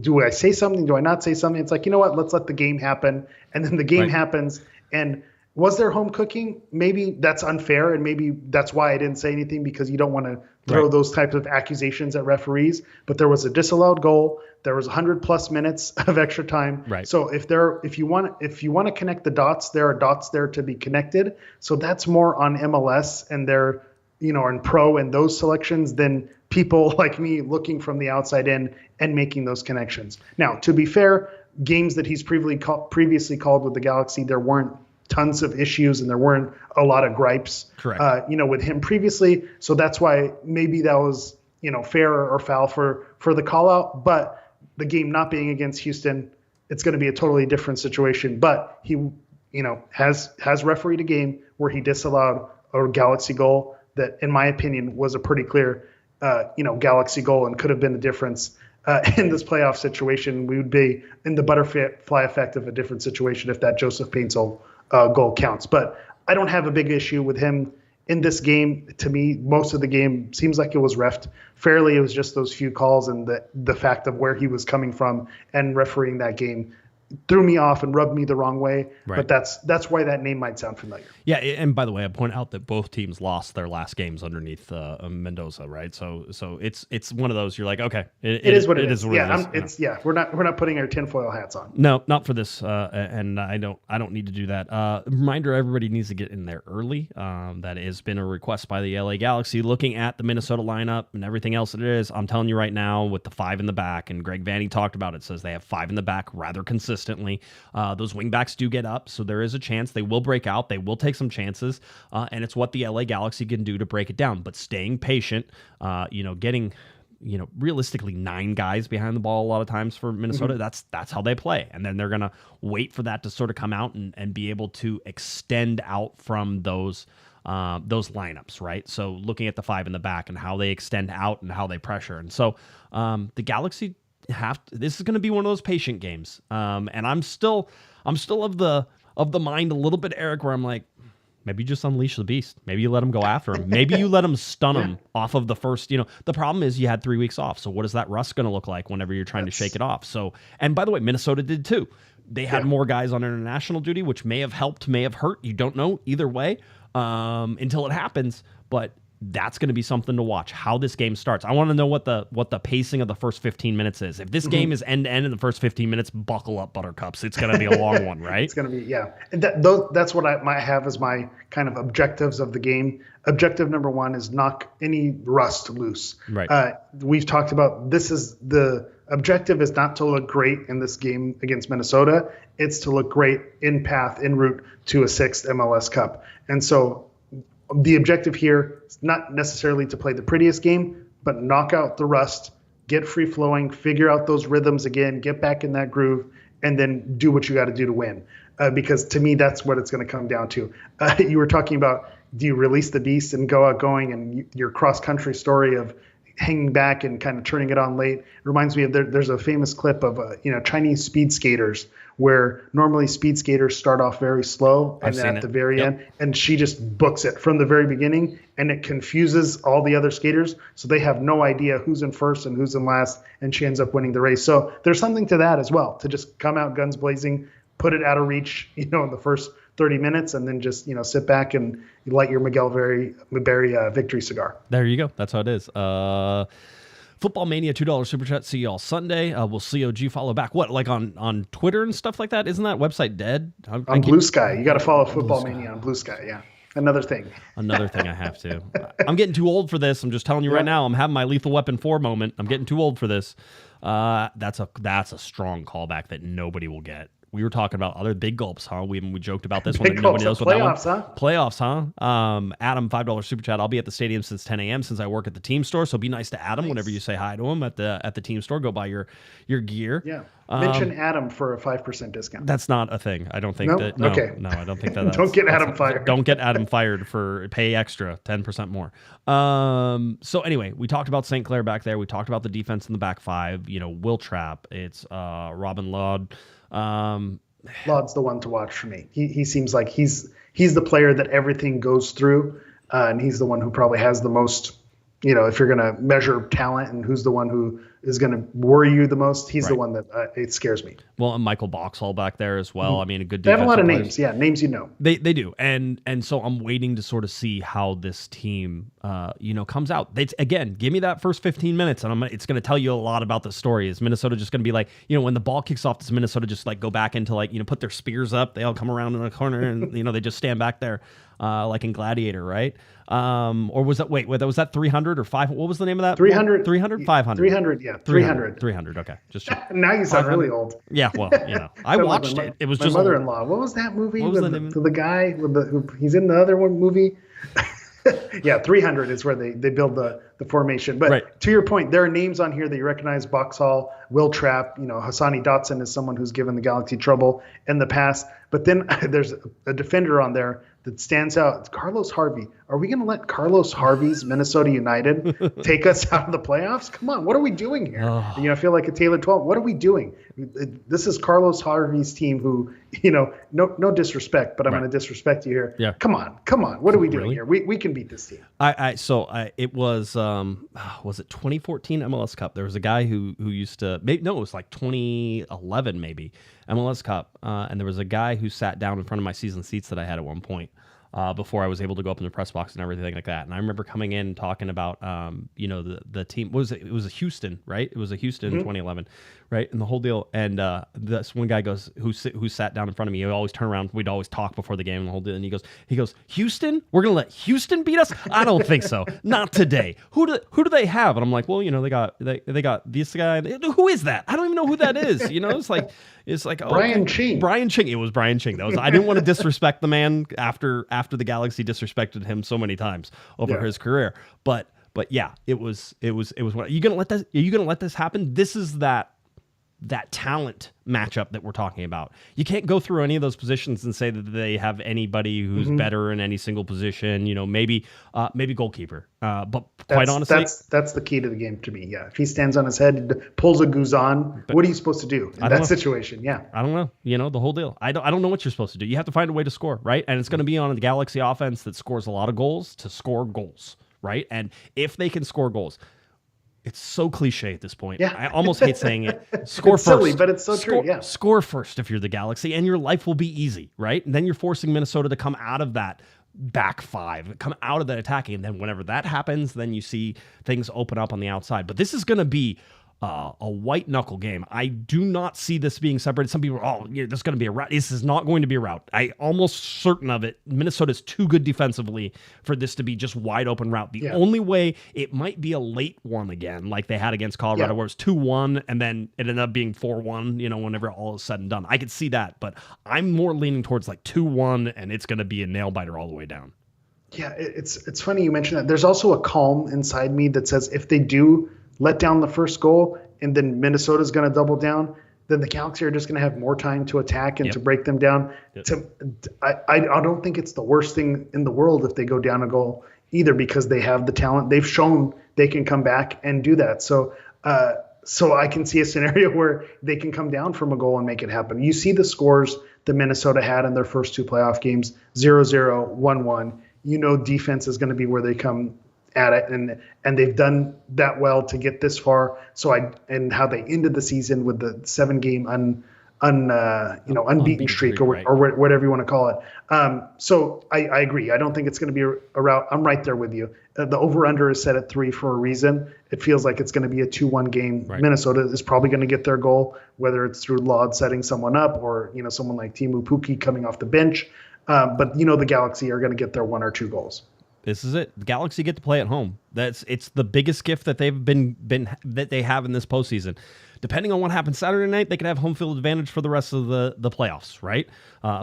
Do I say something? Do I not say something? It's like, you know what? Let's let the game happen. And then the game happens, and was there home cooking? Maybe that's unfair, and maybe that's why I didn't say anything, because you don't want to throw those types of accusations at referees. But there was a disallowed goal. There was 100+ minutes of extra time. Right. So if you want to connect the dots, there are dots there to be connected. So that's more on MLS and their, and pro and those selections than people like me looking from the outside in and making those connections. Now, to be fair, games that he's previously called with the Galaxy, there weren't tons of issues and there weren't a lot of gripes, correct, with him previously. So that's why maybe that was, fair or foul for the call out. But the game not being against Houston, it's going to be a totally different situation. But he, has refereed a game where he disallowed a Galaxy goal that, in my opinion, was a pretty clear, Galaxy goal and could have been the difference. In this playoff situation. We would be in the butterfly effect of a different situation if that Joseph Paintsel goal counts. But I don't have a big issue with him in this game. To me, most of the game seems like it was reffed fairly. It was just those few calls and the fact of where he was coming from and refereeing that game threw me off and rubbed me the wrong way. Right. But that's why that name might sound familiar. Yeah, and by the way, I point out that both teams lost their last games underneath Mendoza, right? So it's one of those you're like, okay, it is what it is. We're not putting our tinfoil hats on. No, not for this, and I don't need to do that. Reminder: everybody needs to get in there early. That has been a request by the LA Galaxy. Looking at the Minnesota lineup and everything else that it is, I'm telling you right now, with the 5 in the back, and Greg Vanney talked about it, says they have 5 in the back rather consistently. Those wingbacks do get up, so there is a chance they will break out. They will take some chances, and it's what the LA Galaxy can do to break it down. But staying patient, getting realistically 9 guys behind the ball a lot of times for Minnesota. That's how they play. And then they're going to wait for that to sort of come out and be able to extend out from those lineups, right? So looking at the 5 in the back and how they extend out and how they pressure. And so the Galaxy this is going to be one of those patient games. And I'm still of the mind a little bit, Eric, where I'm like, maybe you just unleash the beast. Maybe you let him go after him. Maybe you let him stun him off of the first, the problem is you had 3 weeks off. So what is that rust going to look like whenever you're trying to shake it off? So, and by the way, Minnesota did too. They had more guys on international duty, which may have helped, may have hurt. You don't know either way until it happens. But that's going to be something to watch, how this game starts. I want to know what the pacing of the first 15 minutes is. If this game is end-to-end in the first 15 minutes, buckle up, Buttercups. It's going to be a long one, right? It's going to be, yeah. And that's what I might have as my kind of objectives of the game. Objective number 1 is knock any rust loose. Right. We've talked about the objective is not to look great in this game against Minnesota. It's to look great en route to a 6th MLS Cup. And so the objective here is not necessarily to play the prettiest game, but knock out the rust, get free flowing, figure out those rhythms again, get back in that groove, and then do what you got to do to win. Because to me, that's what it's going to come down to. You were talking about, do you release the beast and go out going, and your cross-country story of hanging back and kind of turning it on late reminds me of there's a famous clip of Chinese speed skaters where normally speed skaters start off very slow and then at the very end, and she just books it from the very beginning, and it confuses all the other skaters, so they have no idea who's in first and who's in last, and she ends up winning the race. So there's something to that as well, to just come out guns blazing, put it out of reach, in the first 30 minutes, and then just, sit back and light your Miguel Berry victory cigar. There you go. That's how it is. Football Mania $2 Super Chat. See y'all Sunday. Will COG follow back? What, like on Twitter and stuff like that? Isn't that website dead? On Blue Sky. You got to follow Football Mania on Blue Sky, yeah. Another thing I have to. I'm getting too old for this. I'm just telling you right now. I'm having my Lethal Weapon 4 moment. I'm getting too old for this. That's a strong callback that nobody will get. We were talking about other big gulps, huh? We joked about this one. Nobody knows what playoffs, that one. Huh? Playoffs, huh? Adam, $5 super chat. I'll be at the stadium since 10 a.m. since I work at the team store. So be nice to Adam whenever you say hi to him at the team store. Go buy your gear. Yeah. Mention Adam for a 5% discount. That's not a thing. I don't think that. No, okay. No, I don't think that. Don't get Adam fired. Don't get Adam fired for pay extra 10% more. So anyway, we talked about St. Clair back there. We talked about the defense in the back 5. Will Trapp. It's Robin Laud. Laud's the one to watch for me. He seems like he's the player that everything goes through, and he's the one who probably has the most. If you're going to measure talent and who's the one who is going to worry you the most, he's the one that it scares me. Well, and Michael Boxall back there as well. I mean, a good. They have a lot of names. Yeah, names you know. They do, and so I'm waiting to sort of see how this team, comes out. Again, give me that first 15 minutes, and it's going to tell you a lot about the story. Is Minnesota just going to be like, when the ball kicks off, does Minnesota just like go back into put their spears up? They all come around in the corner, and they just stand back there. Like in Gladiator, right? Or was that, was that 300 or 5? What was the name of that? 300. 300? 500. 300, yeah. 300. 300, okay. Just now you sound really old. Yeah, well, I watched it. It was my just mother-in-law. What was that movie? What was the name? The guy with he's in the other one movie. Yeah, 300 is where they build the formation. But to your point, there are names on here that you recognize: Boxall, Will Trapp. Hassani Dotson is someone who's given the Galaxy trouble in the past. But then there's a defender on there that stands out. It's Carlos Harvey. Are we going to let Carlos Harvey's Minnesota United take us out of the playoffs? Come on, what are we doing here? I feel like a Taylor 12. What are we doing? This is Carlos Harvey's team who, no disrespect, but I'm going to disrespect you here. Yeah. Come on. What are we doing here? We can beat this team. It was it 2014 MLS Cup? There was a guy who used to, it was like 2011 maybe, MLS Cup, and there was a guy who sat down in front of my season seats that I had at one point before I was able to go up in the press box and everything like that. And I remember coming in and talking about, the team. What was it? It was a Houston, right? It was a Houston in 2011, right? And the whole deal. And this one guy goes, who sat down in front of me. He would always turn around. We'd always talk before the game and the whole deal. And he goes, Houston? We're gonna let Houston beat us? I don't think so. Not today. Who do they have? And I'm like, well, they got this guy. Who is that? I don't even know who that is. It's like Brian Ching. Brian Ching. It was Brian Ching. I didn't want to disrespect the man after the Galaxy disrespected him so many times over his career. But But yeah, it was what you gonna let this? Are you gonna let this happen? This is that talent matchup that we're talking about. You can't go through any of those positions and say that they have anybody who's better in any single position. Maybe goalkeeper. But quite honestly, that's the key to the game to me. Yeah, if he stands on his head, pulls a Guzan, what are you supposed to do in that situation? Yeah, I don't know. The whole deal. I don't know what you're supposed to do. You have to find a way to score, right? And it's going to be on the Galaxy offense that scores a lot of goals to score goals, right? And if they can score goals. It's so cliche at this point. Yeah. I almost hate saying it. Score it's first. silly, but it's so true. Yeah. Score first if you're the Galaxy, and your life will be easy, right? And then you're forcing Minnesota to come out of that back five, come out of that attacking. And then whenever that happens, then you see things open up on the outside. But this is going to be a white knuckle game. I do not see this being separated. Some people are, this is going to be a rout. This is not going to be a rout. I almost certain of it. Minnesota's too good defensively for this to be just wide open rout. The only way it might be a late one again, like they had against Colorado, where it was 2-1 and then it ended up being 4-1, whenever all is said and done. I could see that, but I'm more leaning towards like 2-1 and it's going to be a nail biter all the way down. Yeah, it's funny you mentioned that. There's also a calm inside me that says if they do let down the first goal and then Minnesota's going to double down, then the Galaxy are just going to have more time to attack and to break them down. I don't think it's the worst thing in the world if they go down a goal either, because they have the talent. They've shown they can come back and do that. So I can see a scenario where they can come down from a goal and make it happen. You see the scores that Minnesota had in their first two playoff games, 0-0, 1-1. Defense is going to be where they come at it, and they've done that well to get this far. And how they ended the season with the 7-game unbeaten streak or whatever you want to call it. So I agree. I don't think it's going to be a rout. I'm right there with you. The over/under is set at 3 for a reason. It feels like it's going to be a 2-1 game. Right. Minnesota is probably going to get their goal, whether it's through Laud setting someone up or someone like Timu Pukki coming off the bench. But the Galaxy are going to get their 1 or 2 goals. This is it. The Galaxy get to play at home. It's the biggest gift that they've been that they have in this postseason. Depending on what happens Saturday night, they could have home field advantage for the rest of the playoffs, right?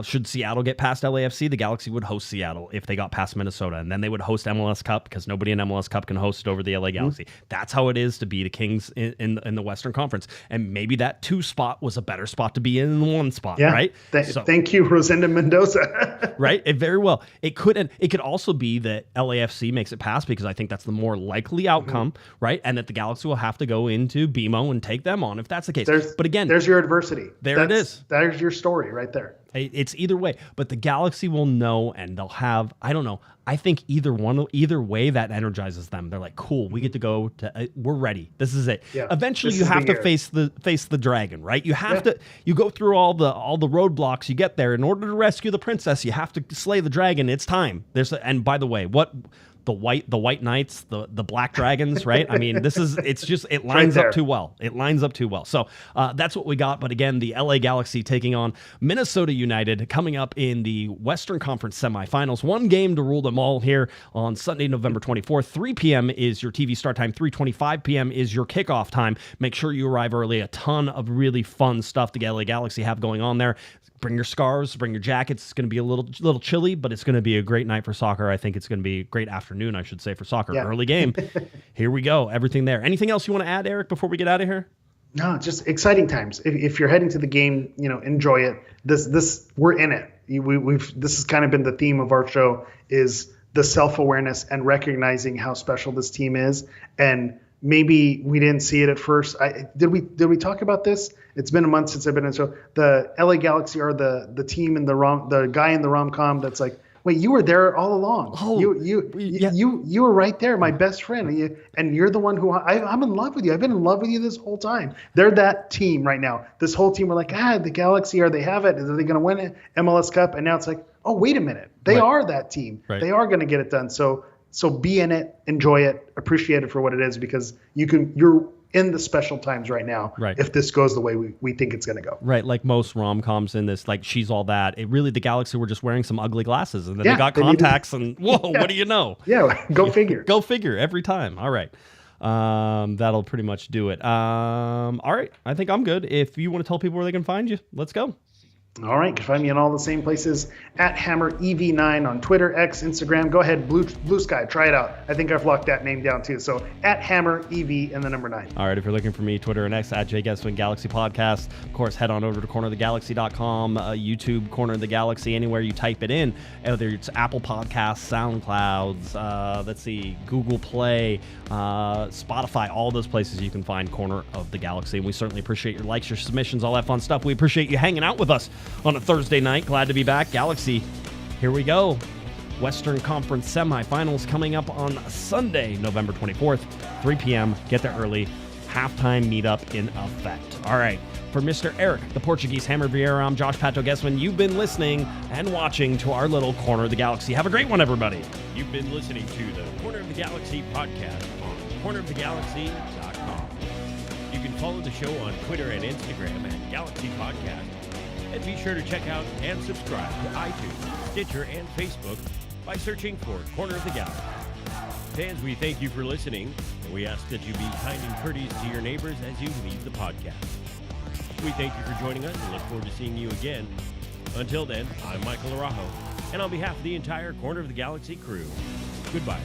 Should Seattle get past LAFC, the Galaxy would host Seattle if they got past Minnesota, and then they would host MLS Cup because nobody in MLS Cup can host it over the LA Galaxy. That's how it is to be the Kings in the Western Conference, and maybe that 2 spot was a better spot to be in than the 1 spot, right? Thank you, Rosenda Mendoza. Right? It very well. It could also be that LAFC makes it past because I think that's the more likely outcome, right? And that the Galaxy will have to go into BMO and take them on if that's the case. But again, there's your adversity. It is. There's your story right there. It's either way, but the Galaxy will know, and they'll have, I don't know, I think either way that energizes them. They're like, cool, we get to go to, we're ready. This is it. Yeah, eventually you have to face the dragon, right? You have to, you go through all the roadblocks, you get there. In order to rescue the princess, you have to slay the dragon. It's time. And by the way, the white knights, the black dragons, right? I mean, it lines up too well. It lines up too well. So that's what we got. But again, the LA Galaxy taking on Minnesota United coming up in the Western Conference semifinals. 1 game to rule them all here on Sunday, November 24th. 3 p.m. is your TV start time. 3:25 p.m. is your kickoff time. Make sure you arrive early. A ton of really fun stuff the LA Galaxy have going on there. Bring your scarves, bring your jackets. It's going to be a little chilly, but it's going to be a great night for soccer. I think it's going to be a great afternoon, I should say, for soccer. Yeah. Early game. Here we go. Everything there. Anything else you want to add, Eric, before we get out of here? No, just exciting times. If you're heading to the game, enjoy it. We're in it. This has kind of been the theme of our show, is the self-awareness and recognizing how special this team is. And maybe we didn't see it at first. Did we talk about this? It's been a month since I've been in the show. The LA Galaxy are the team in the guy in the rom-com that's like, wait, you were there all along. Oh, you were right there, my best friend, and you're the one who I'm in love with you. I've been in love with you this whole time. They're that team right now. This whole team, we're like, the Galaxy, are they have it? Are they going to win it? MLS Cup? And now it's like, oh, wait a minute, they are that team. Right. They are going to get it done. So be in it, enjoy it, appreciate it for what it is, because you're in the special times right now. Right. If this goes the way we think it's going to go. Right. Like most rom-coms in this, like She's All That. It really, the Galaxy were just wearing some ugly glasses, and then they got contacts, and whoa, what do you know? Yeah. Go figure. Go figure every time. All right. That'll pretty much do it. All right. I think I'm good. If you want to tell people where they can find you, let's go. All right, you can find me in all the same places at HammerEV9 on Twitter, X, Instagram. Go ahead, Blue Sky, try it out. I think I've locked that name down too. So at HammerEV and the number 9. All right, if you're looking for me, Twitter and X at Guesman Galaxy Podcast. Of course, head on over to cornerofthegalaxy.com, YouTube, Corner of the Galaxy, anywhere you type it in, whether it's Apple Podcasts, SoundClouds, Google Play, Spotify, all those places you can find Corner of the Galaxy. And we certainly appreciate your likes, your submissions, all that fun stuff. We appreciate you hanging out with us on a Thursday night. Glad to be back. Galaxy, here we go. Western Conference semifinals coming up on Sunday, November 24th, 3 p.m. Get there early. Halftime meetup in effect. All right. For Mr. Eric, the Portuguese Hammer Vieira, I'm Josh Pato Guesman. You've been listening and watching to our little Corner of the Galaxy. Have a great one, everybody. You've been listening to the Corner of the Galaxy podcast on cornerofthegalaxy.com. You can follow the show on Twitter and Instagram at Galaxy Podcast. And be sure to check out and subscribe to iTunes, Stitcher, and Facebook by searching for Corner of the Galaxy. Fans, we thank you for listening, and we ask that you be kind and courteous to your neighbors as you leave the podcast. We thank you for joining us and look forward to seeing you again. Until then, I'm Michael Araujo, and on behalf of the entire Corner of the Galaxy crew, goodbye.